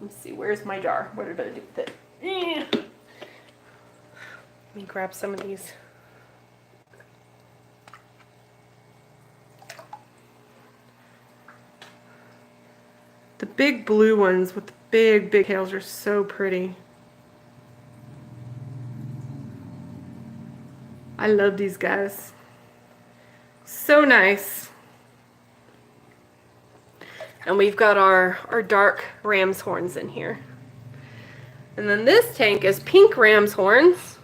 Let's see, where's my jar? What did I do with it? Let me grab some of these. The big blue ones with the big, big tails are so pretty. I love these guys. So nice. And we've got our dark ram's horns in here. And then this tank is pink ram's horns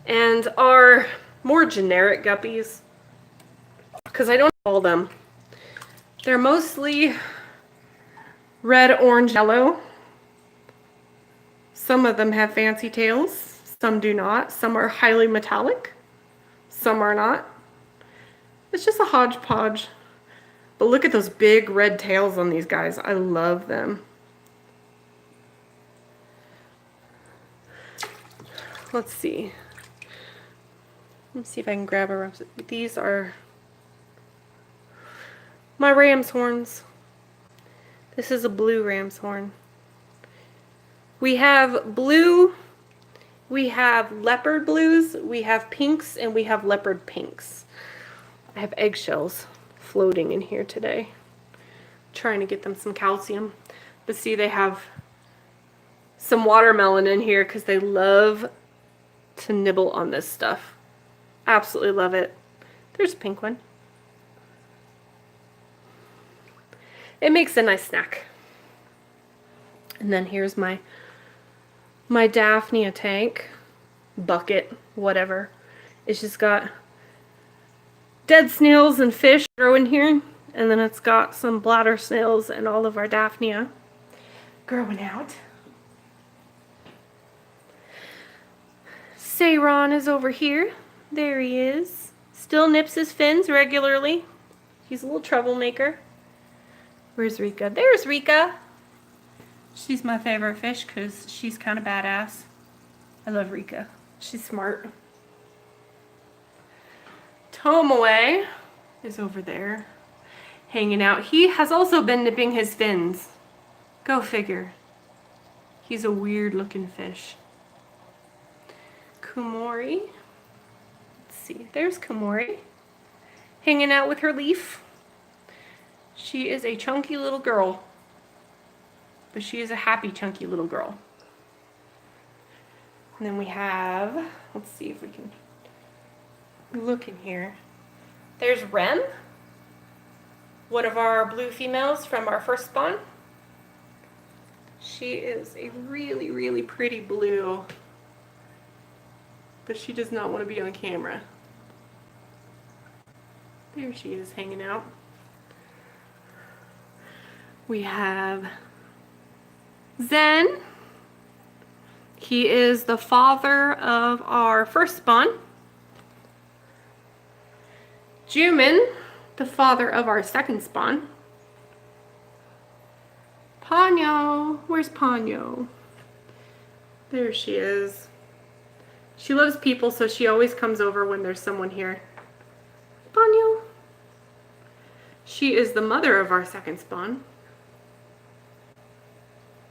and our more generic guppies, because I don't call them. They're mostly red, orange, yellow. Some of them have fancy tails, some do not. Some are highly metallic, some are not. It's just a hodgepodge But look at those big red tails on these guys. I love them. Let's see. Let me see if I can grab a... These are my ram's horns. This is a blue ram's horn. We have blue, we have leopard blues, we have pinks, and we have leopard pinks. I have eggshells floating in here today. Trying to get them some calcium. But see, they have some watermelon in here because they love to nibble on this stuff. Absolutely love it. There's a pink one. It makes a nice snack. And then here's my Daphnia tank, bucket, whatever. It's just got dead snails and fish grow in here. And then it's got some bladder snails and all of our Daphnia growing out. Sayron is over here. There he is. Still nips his fins regularly. He's a little troublemaker. Where's Rika? There's Rika. She's my favorite fish because she's kind of badass. I love Rika. She's smart. Tomoe is over there hanging out. He has also been nipping his fins. Go figure. He's a weird looking fish. Kumori. Let's see. There's Kumori hanging out with her leaf. She is a chunky little girl. But she is a happy, chunky little girl. And then we have, let's see if we can look in here. There's Rem, one of our blue females from our first spawn. She is a really, really pretty blue, but she does not want to be on camera. There she is hanging out. We have Zen. He is the father of our first spawn. Jumin, the father of our second spawn. Ponyo, where's Ponyo? There she is. She loves people, so she always comes over when there's someone here. Ponyo. She is the mother of our second spawn.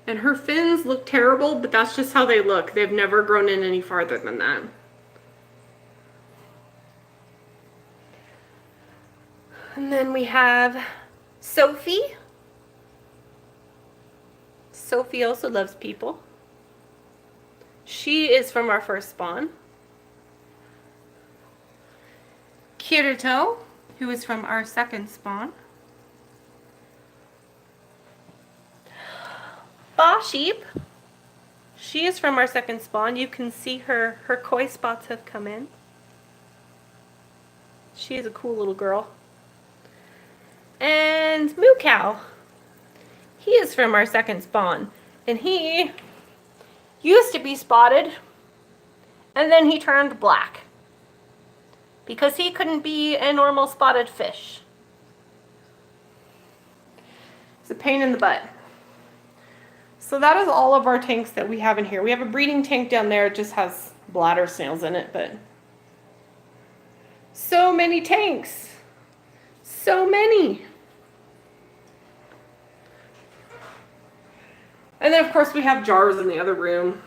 And her fins look terrible, but that's just how they look. They've never grown in any farther than that. And then we have Sophie. Sophie also loves people. She is from our first spawn. Kirito, who is from our second spawn. Ba Sheep. She is from our second spawn. You can see her koi spots have come in. She is a cool little girl. And Moo Cow. He is from our second spawn. And he used to be spotted. And then he turned black. Because he couldn't be a normal spotted fish. It's a pain in the butt. So that is all of our tanks that we have in here. We have a breeding tank down there. It just has bladder snails in it, but so many tanks. So many. And then of course we have jars in the other room.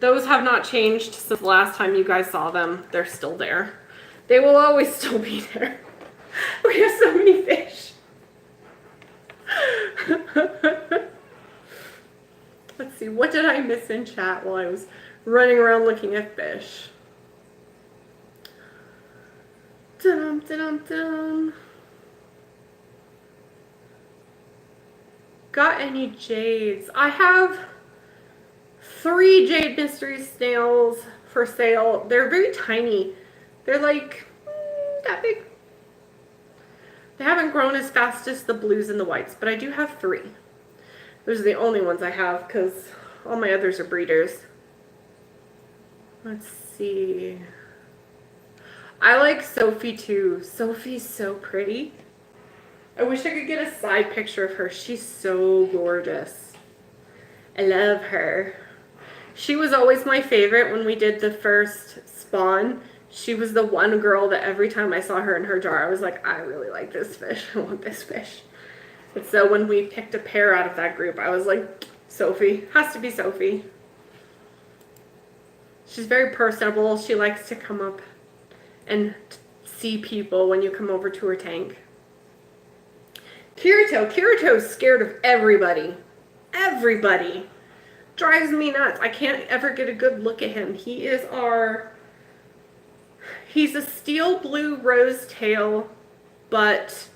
Those have not changed since the last time you guys saw them. They're still there. They will always still be there. We have so many fish. Let's see, what did I miss in chat while I was running around looking at fish? Dum, dum, dum. Got any jades? I have 3 jade mystery snails for sale. They're very tiny. They're like that big. They haven't grown as fast as the blues and the whites, but I do have 3. Those are the only ones I have because all my others are breeders. Let's see. I like Sophie too. Sophie's so pretty. I wish I could get a side picture of her. She's so gorgeous. I love her. She was always my favorite when we did the first spawn. She was the one girl that every time I saw her in her jar, I was like, I really like this fish. I want this fish. And so when we picked a pair out of that group, I was like, Sophie. Has to be Sophie. She's very personable. She likes to come up and see people when you come over to her tank. Kirito. Kirito's scared of everybody. Everybody. Drives me nuts. I can't ever get a good look at him. He's a steel blue rose tail, but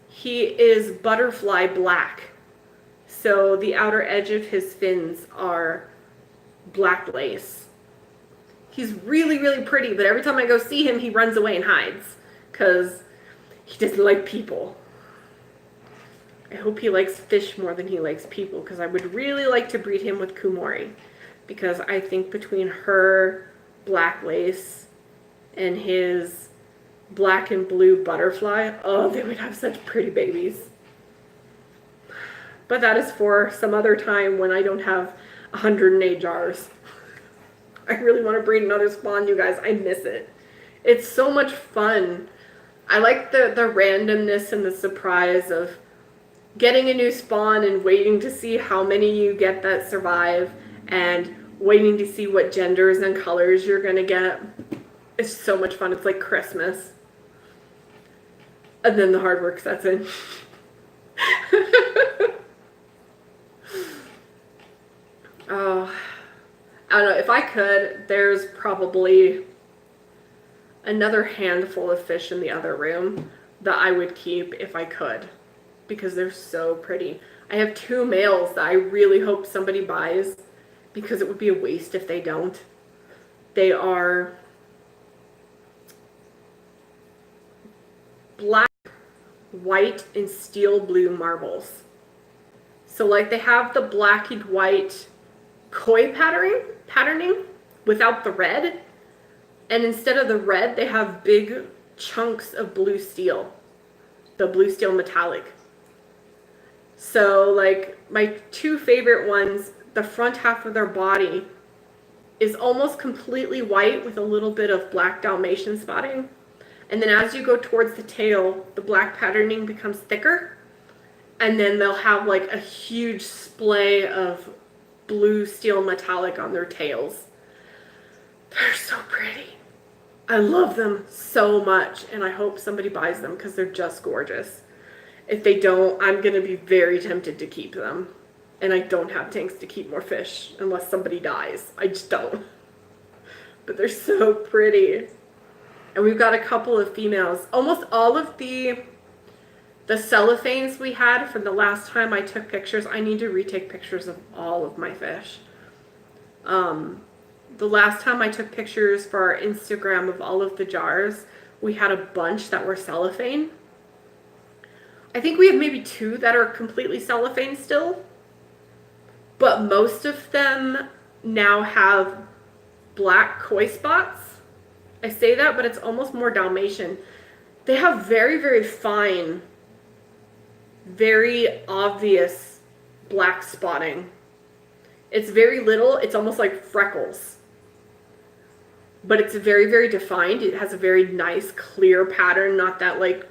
he is butterfly black. So the outer edge of his fins are black lace. He's really, really pretty, but every time I go see him, he runs away and hides because he doesn't like people. I hope he likes fish more than he likes people, because I would really like to breed him with Kumori, because I think between her black lace and his black and blue butterfly, oh, they would have such pretty babies. But that is for some other time when I don't have 108 jars. I really want to breed another spawn, you guys. I miss it. It's so much fun. I like the randomness and the surprise of getting a new spawn and waiting to see how many you get that survive, and waiting to see what genders and colors you're gonna get. It's so much fun. It's like Christmas. And then the hard work sets in. Oh, I don't know. If I could, there's probably another handful of fish in the other room that I would keep if I could, because they're so pretty. I have 2 males that I really hope somebody buys, because it would be a waste if they don't. They are black, white, and steel blue marbles. So like they have the black and white koi patterning without the red. And instead of the red, they have big chunks of blue steel. The blue steel metallic. So like my 2 favorite ones, the front half of their body is almost completely white with a little bit of black Dalmatian spotting. And then as you go towards the tail, the black patterning becomes thicker. And then they'll have like a huge splay of blue steel metallic on their tails. They're so pretty. I love them so much, and I hope somebody buys them because they're just gorgeous. If they don't, I'm going to be very tempted to keep them. And I don't have tanks to keep more fish unless somebody dies. I just don't. But they're so pretty. And we've got a couple of females. Almost all of the cellophanes we had from the last time I took pictures, I need to retake pictures of all of my fish. The last time I took pictures for our Instagram of all of the jars, we had a bunch that were cellophane. I think we have maybe 2 that are completely cellophane still. But most of them now have black koi spots. I say that, but it's almost more Dalmatian. They have very, very fine, very obvious black spotting. It's very little. It's almost like freckles. But it's very, very defined. It has a very nice, clear pattern, not that like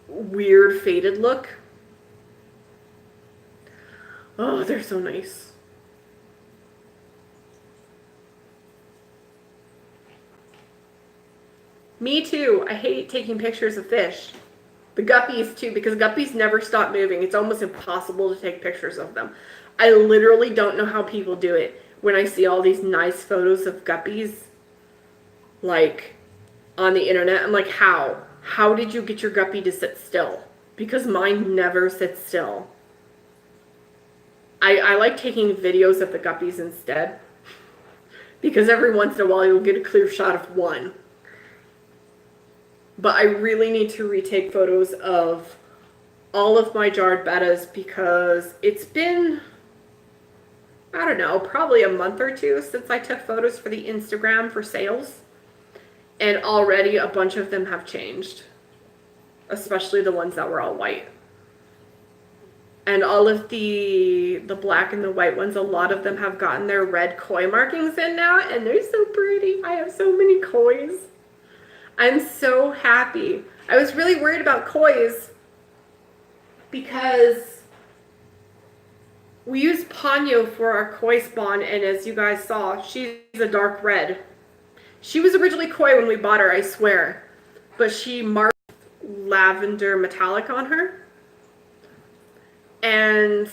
weird faded look. Oh, they're so nice. Me too. I hate taking pictures of fish. The guppies too, because guppies never stop moving. It's almost impossible to take pictures of them. I literally don't know how people do it. When I see all these nice photos of guppies, like, on the internet, I'm like, how? How did you get your guppy to sit still? Because mine never sits still. I like taking videos of the guppies instead, because every once in a while you'll get a clear shot of one. But I really need to retake photos of all of my jarred bettas, because it's been, I don't know, probably a month or 2 since I took photos for the Instagram for sales. And already a bunch of them have changed. especially the ones that were all white. And all of the black and the white ones, a lot of them have gotten their red koi markings in now, and they're so pretty. I have so many kois. I'm so happy. I was really worried about kois because we use Ponyo for our koi spawn, and as you guys saw, she's a dark red. She was originally koi when we bought her, I swear, but she marked lavender metallic on her. And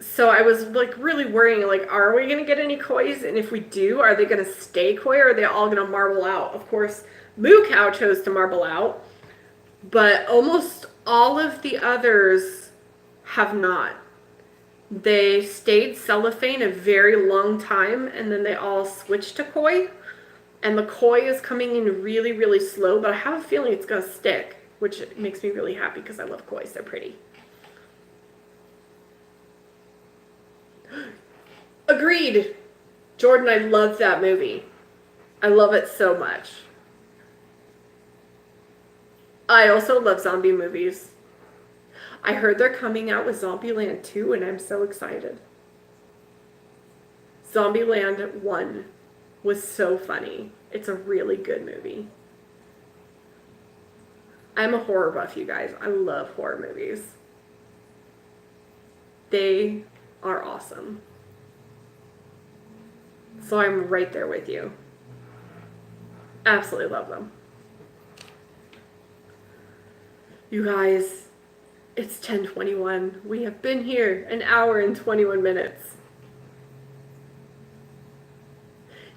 so I was like really worrying, like, are we gonna get any kois? And if we do, are they gonna stay koi, or are they all gonna marble out? Of course, Moo Cow chose to marble out, but almost all of the others have not. They stayed cellophane a very long time, and then they all switched to koi. And the koi is coming in really, really slow, but I have a feeling it's gonna stick, which makes me really happy because I love kois. They're pretty. Agreed. Jordan, I love that movie. I love it so much. I also love zombie movies. I heard they're coming out with Zombieland 2, and I'm so excited. Zombieland 1 was so funny. It's a really good movie. I'm a horror buff, you guys. I love horror movies. They are awesome. So I'm right there with you. Absolutely love them. You guys, it's 10:21. We have been here an hour and 21 minutes.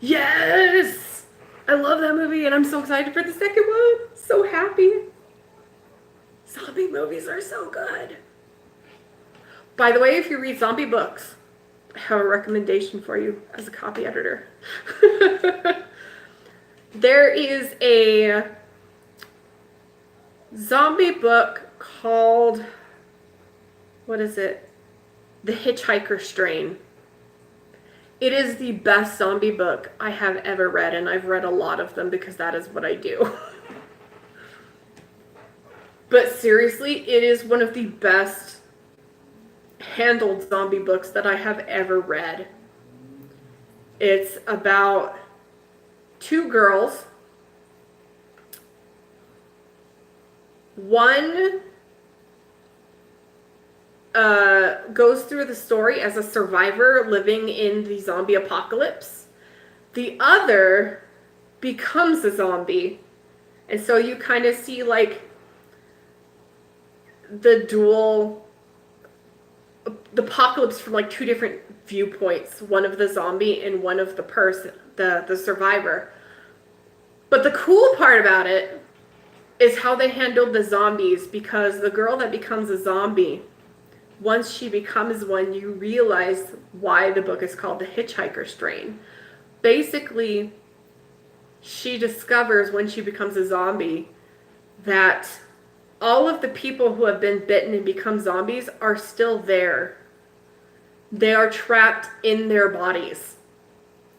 Yes! I love that movie, and I'm so excited for the second one. So happy. Zombie movies are so good. By the way, if you read zombie books, I have a recommendation for you as a copy editor. There is a zombie book called, what is it? The Hitchhiker Strain. It is the best zombie book I have ever read, and I've read a lot of them because that is what I do. But seriously, it is one of the best handled zombie books that I have ever read. It's about two girls. One goes through the story as a survivor living in the zombie apocalypse. The other becomes a zombie. And so you kind of see like the apocalypse from like two different viewpoints, one of the zombie and one of the person, the survivor. But the cool part about it is how they handled the zombies, because the girl that becomes a zombie, once she becomes one, you realize why the book is called The Hitchhiker Strain. Basically, she discovers when she becomes a zombie that all of the people who have been bitten and become zombies are still there. They are trapped in their bodies.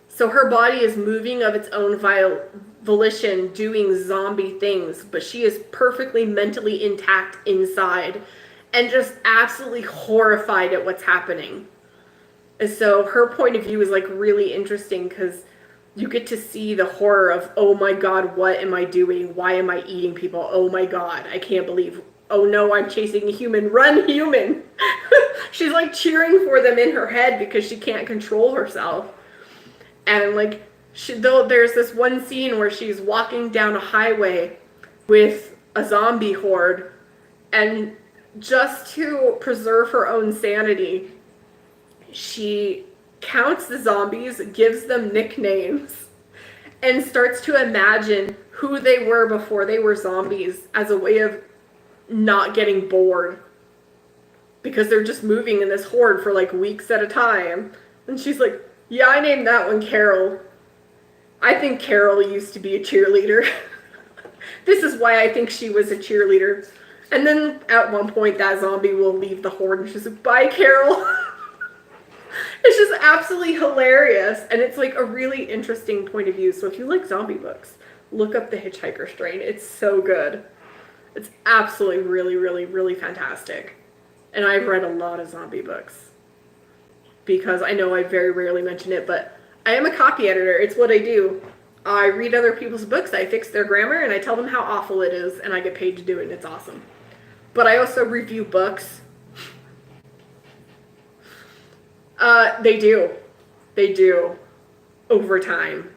So her body is moving of its own volition, doing zombie things, but she is perfectly mentally intact inside and just absolutely horrified at what's happening. And so her point of view is like really interesting because you get to see the horror of, oh my God, what am I doing? Why am I eating people? Oh my God, I can't believe, oh no, I'm chasing a human. Run, human. She's like cheering for them in her head because she can't control herself. And like, there's this one scene where she's walking down a highway with a zombie horde, and just to preserve her own sanity, she counts the zombies, gives them nicknames, and starts to imagine who they were before they were zombies as a way of not getting bored, because they're just moving in this horde for like weeks at a time. And she's like, yeah, I named that one Carol. I think Carol used to be a cheerleader. This is why I think she was a cheerleader. And then at one point that zombie will leave the horde and she's like, bye, Carol. It's just absolutely hilarious. And it's like a really interesting point of view. So if you like zombie books, look up The Hitchhiker Strain. It's so good. It's absolutely really, really, really fantastic. And I've read a lot of zombie books because I know I very rarely mention it, but I am a copy editor. It's what I do. I read other people's books, I fix their grammar, and I tell them how awful it is, and I get paid to do it, and it's awesome. But I also review books. They do. They do. Over time.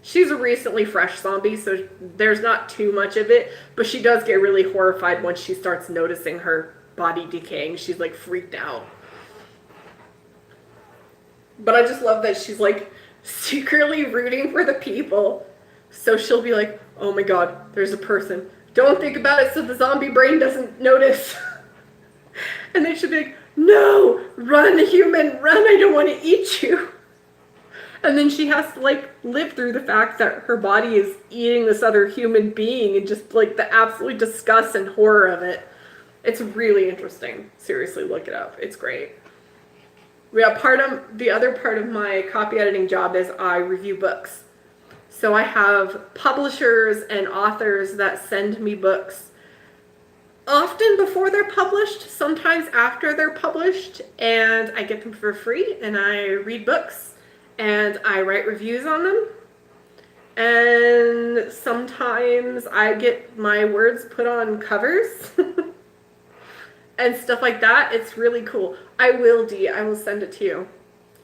She's a recently fresh zombie, so there's not too much of it, but she does get really horrified once she starts noticing her body decaying. She's like freaked out. But I just love that she's like secretly rooting for the people. So she'll be like, oh my god, there's a person. Don't think about it so the zombie brain doesn't notice. And then she'll be like, no, run human, run, I don't want to eat you. And then she has to like live through the fact that her body is eating this other human being and just like the absolute disgust and horror of it. It's really interesting. Seriously, look it up. It's great. The other part of my copy editing job is I review books. So I have publishers and authors that send me books often before they're published, sometimes after they're published, and I get them for free and I read books. And I write reviews on them. And sometimes I get my words put on covers and stuff like that. It's really cool. I will send it to you.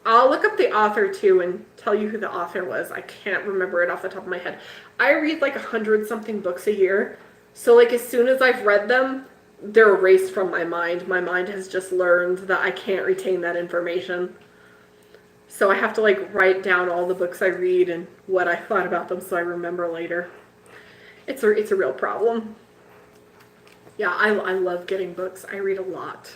I'll look up the author too and tell you who the author was. I can't remember it off the top of my head. I read like 100-something books a year. So like as soon as I've read them, they're erased from my mind. My mind has just learned that I can't retain that information. So I have to like write down all the books I read and what I thought about them so I remember later. It's a real problem. Yeah, I love getting books. I read a lot.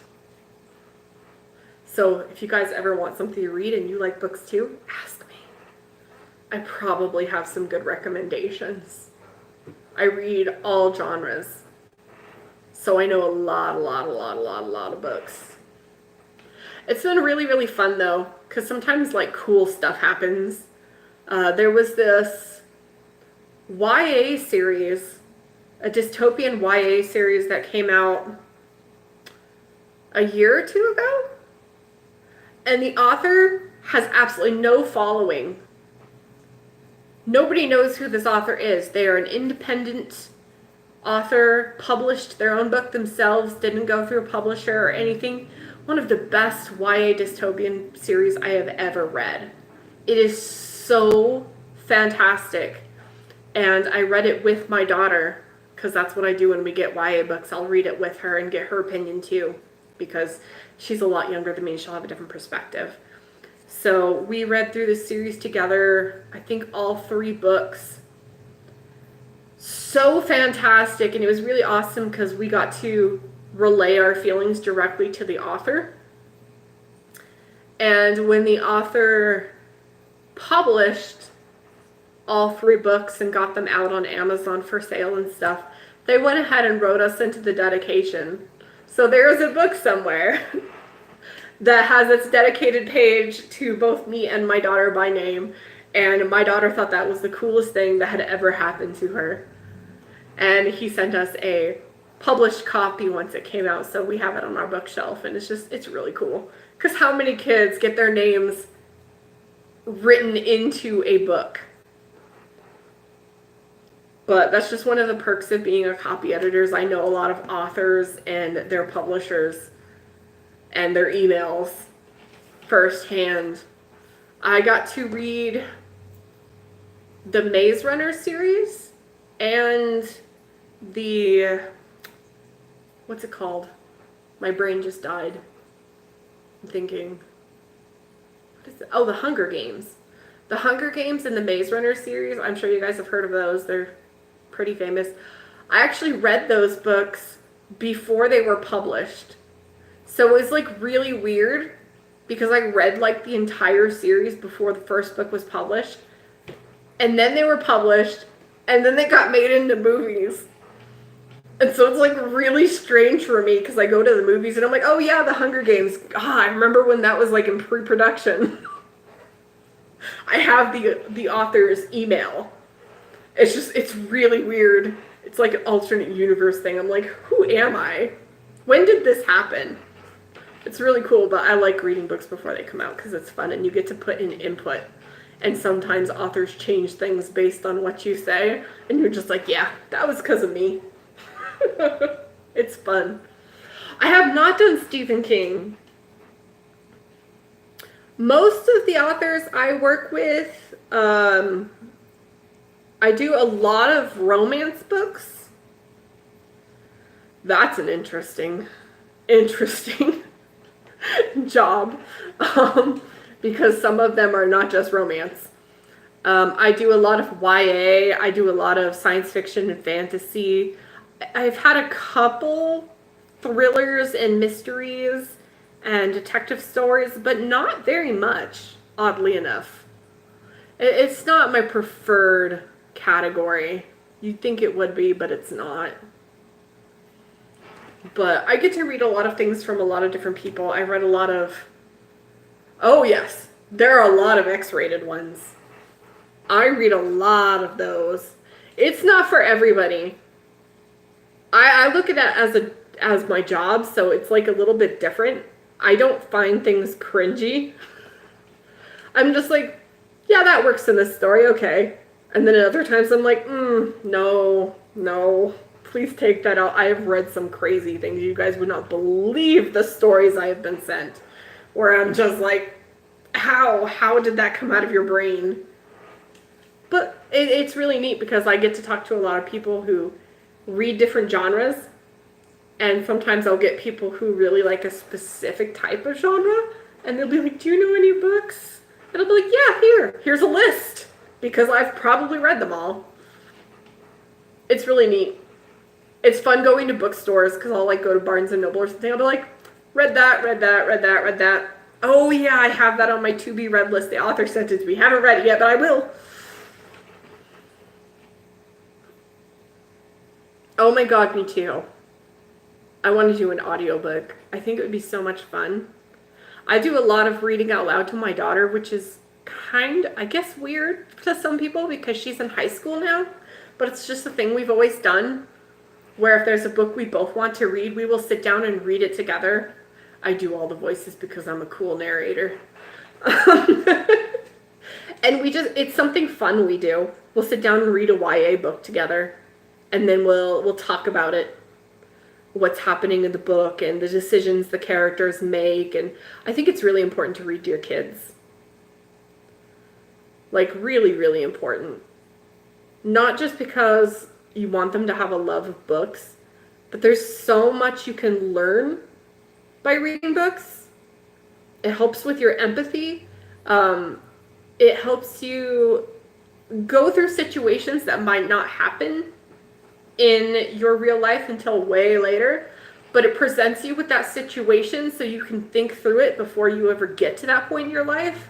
So if you guys ever want something to read and you like books too, ask me. I probably have some good recommendations. I read all genres. So I know a lot of books. It's been really, really fun though, because sometimes like cool stuff happens. There was this YA series, a dystopian YA series that came out a year or two ago. And the author has absolutely no following. Nobody knows who this author is. They are an independent author, published their own book themselves, didn't go through a publisher or anything. One of the best YA dystopian series I have ever read. It is so fantastic. And I read it with my daughter, because that's what I do when we get YA books. I'll read it with her and get her opinion too, because she's a lot younger than me and she'll have a different perspective. So we read through the series together, I think all 3 books. So fantastic, and it was really awesome because we got to relay our feelings directly to the author. And when the author published all 3 books and got them out on Amazon for sale and stuff, they went ahead and wrote us into the dedication. So there's a book somewhere that has its dedicated page to both me and my daughter by name. And my daughter thought that was the coolest thing that had ever happened to her. And he sent us a published copy once it came out, so we have it on our bookshelf, and it's really cool. Because how many kids get their names written into a book? But that's just one of the perks of being a copy editor. I know a lot of authors and their publishers and their emails firsthand. I got to read the Maze Runner series and the, what's it called? My brain just died. I'm thinking, what is it? Oh, the Hunger Games. The Hunger Games and the Maze Runner series. I'm sure you guys have heard of those. They're pretty famous. I actually read those books before they were published. So it was like really weird because I read like the entire series before the first book was published. And then they were published and then they got made into movies. And so it's like really strange for me because I go to the movies and I'm like, oh yeah, the Hunger Games. I remember when that was like in pre-production. I have the author's email. It's really weird It's like an alternate universe thing. I'm like, who am I? When did this happen? It's really cool, but I like reading books before they come out because it's fun and you get to put in input. And sometimes authors change things based on what you say, and you're just like, yeah, that was because of me. It's fun. I have not done Stephen King. Most of the authors I work with, I do a lot of romance books. That's an interesting job, because some of them are not just romance. I do a lot of YA. I do a lot of science fiction and fantasy. I've had a couple thrillers and mysteries and detective stories, but not very much, oddly enough. It's not my preferred category. You'd think it would be, but it's not. But I get to read a lot of things from a lot of different people. I read a lot of... Oh, yes. There are a lot of X-rated ones. I read a lot of those. It's not for everybody. I look at that as my job, so it's like a little bit different. I don't find things cringy. I'm just like, yeah, that works in this story, okay. And then at other times I'm like, no, please take that out. I have read some crazy things. You guys would not believe the stories I have been sent, where I'm just like, how did that come out of your brain? But it's really neat because I get to talk to a lot of people who read different genres, and sometimes I'll get people who really like a specific type of genre, and they'll be like, do you know any books? And I'll be like, yeah, here's a list, because I've probably read them all. It's really neat. It's fun going to bookstores, because I'll like go to Barnes & Noble or something. I'll be like, read that. Oh yeah, I have that on my to-be-read list. The author sent it to me. Haven't read it yet, but I will. Oh my god, me too. I want to do an audiobook. I think it would be so much fun. I do a lot of reading out loud to my daughter, which is I guess, weird to some people because she's in high school now. But it's just a thing we've always done, where if there's a book we both want to read, we will sit down and read it together. I do all the voices because I'm a cool narrator. And it's something fun we do. We'll sit down and read a YA book together. And then we'll talk about it, what's happening in the book and the decisions the characters make. And I think it's really important to read to your kids. Like, really, really important. Not just because you want them to have a love of books, but there's so much you can learn by reading books. It helps with your empathy. It helps you go through situations that might not happen in your real life until way later, but it presents you with that situation so you can think through it before you ever get to that point in your life.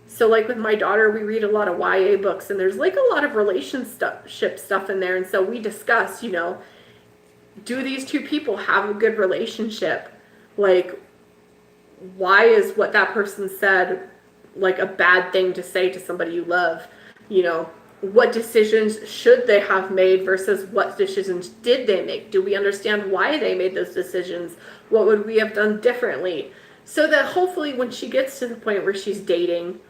So like with my daughter, we read a lot of YA books, and there's like a lot of relationship stuff in there. And so we discuss, do these two people have a good relationship? Like, why is what that person said like a bad thing to say to somebody you love? What decisions should they have made versus what decisions did they make? Do we understand why they made those decisions? What would we have done differently? So that hopefully when she gets to the point where she's dating,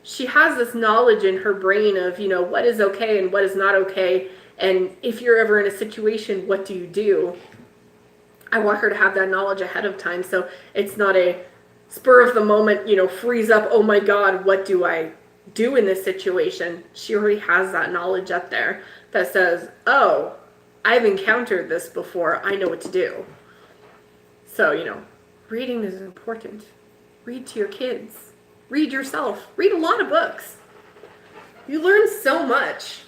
she has this knowledge in her brain of, what is okay and what is not okay. And if you're ever in a situation, what do you do? I want her to have that knowledge ahead of time. So it's not a spur of the moment, freeze up. Oh my God, what do I do in this situation? She already has that knowledge up there that says, oh, I've encountered this before. I know what to do. So, reading is important. Read to your kids. Read yourself. Read a lot of books. You learn so much.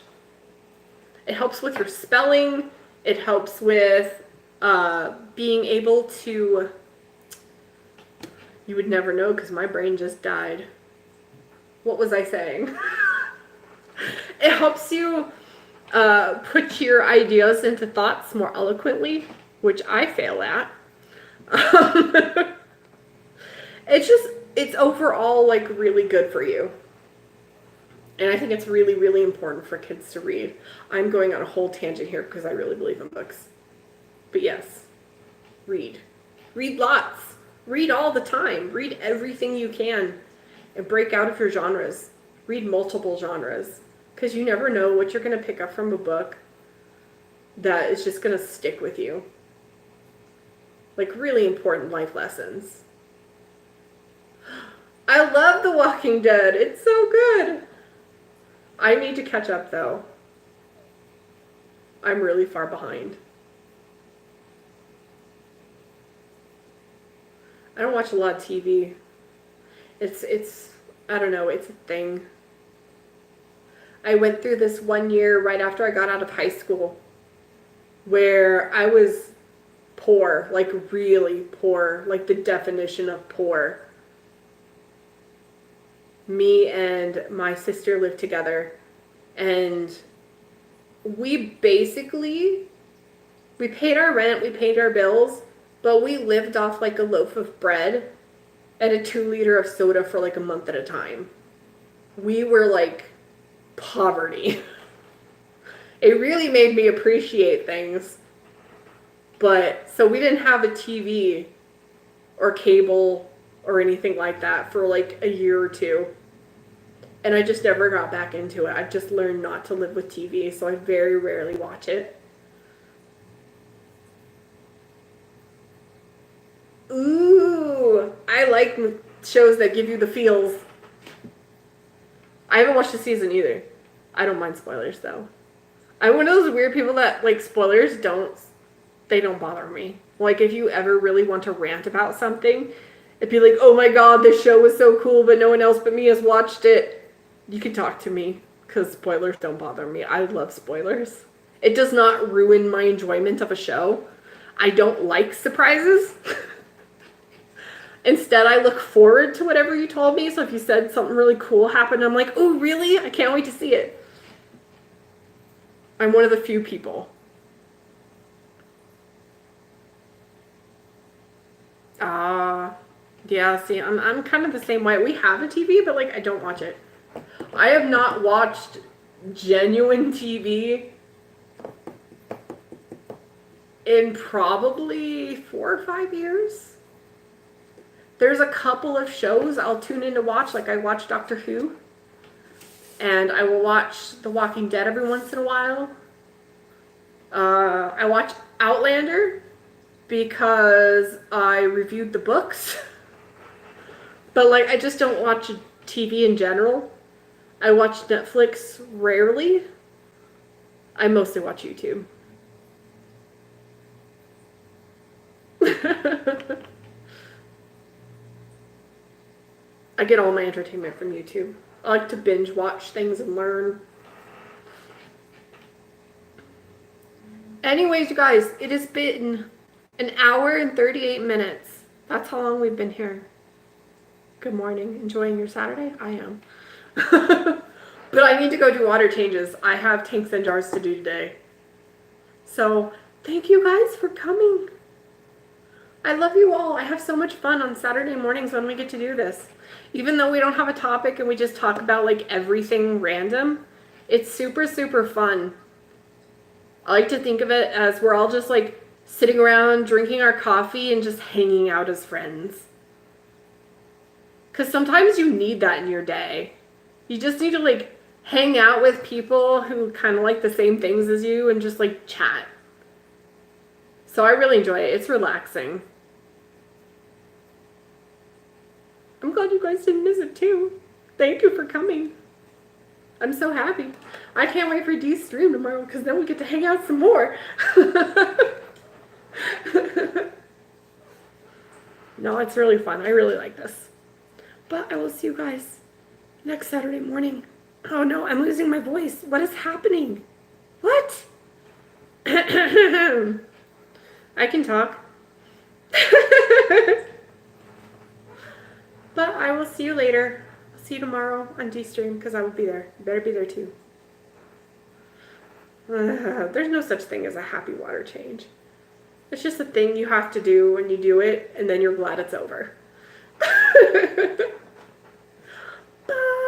It helps with your spelling. It helps with being able to... You would never know because my brain just died. What was I saying? It helps you put your ideas into thoughts more eloquently, which I fail at. It's overall like really good for you. And I think it's really, really important for kids to read. I'm going on a whole tangent here because I really believe in books. But yes, read. Read lots. Read all the time. Read everything you can. And break out of your genres. Read multiple genres. Because you never know what you're going to pick up from a book that is just going to stick with you. Like really important life lessons. I love The Walking Dead. It's so good. I need to catch up though. I'm really far behind. I don't watch a lot of TV. It's I don't know, it's a thing. I went through this one year right after I got out of high school where I was poor, like really poor, like the definition of poor. Me and my sister lived together, and we paid our rent, we paid our bills, but we lived off like a loaf of bread and a 2-liter of soda for like a month at a time. We were like poverty. It really made me appreciate things. But so we didn't have a TV or cable or anything like that for like a year or two. And I just never got back into it. I've just learned not to live with TV, so I very rarely watch it. Ooh, I like shows that give you the feels. I haven't watched the season either. I don't mind spoilers though. I'm one of those weird people that like spoilers don't bother me. Like if you ever really want to rant about something, it'd be like, oh my god, this show was so cool, but no one else but me has watched it. You can talk to me, because spoilers don't bother me. I love spoilers. It does not ruin my enjoyment of a show. I don't like surprises. Instead, I look forward to whatever you told me. So if you said something really cool happened, I'm like, oh, really? I can't wait to see it. I'm one of the few people. Yeah, see, I'm kind of the same way. We have a TV, but like I don't watch it. I have not watched genuine TV in probably 4 or 5 years. There's a couple of shows I'll tune in to watch, like I watch Doctor Who, and I will watch The Walking Dead every once in a while. I watch Outlander because I reviewed the books. But like I just don't watch TV in general. I watch Netflix rarely. I mostly watch YouTube. I get all my entertainment from YouTube. I like to binge watch things and learn. Anyways, you guys, it has been an hour and 38 minutes. That's how long we've been here. Good morning. Enjoying your Saturday? I am. But I need to go do water changes. I have tanks and jars to do today. So, thank you guys for coming. I love you all. I have so much fun on Saturday mornings when we get to do this. Even though we don't have a topic and we just talk about like everything random, it's super, super fun. I like to think of it as we're all just like sitting around drinking our coffee and just hanging out as friends. Because sometimes you need that in your day. You just need to like hang out with people who kind of like the same things as you and just like chat. So I really enjoy it. It's relaxing. I'm glad you guys didn't miss it too. Thank you for coming. I'm so happy. I can't wait for Dee's stream tomorrow because then we get to hang out some more. No, it's really fun. I really like this. But I will see you guys next Saturday morning. Oh no, I'm losing my voice. What is happening? What? I can talk. But I will see you later. I'll see you tomorrow on D-Stream because I will be there. You better be there too. There's no such thing as a happy water change. It's just a thing you have to do when you do it, and then you're glad it's over. Bye.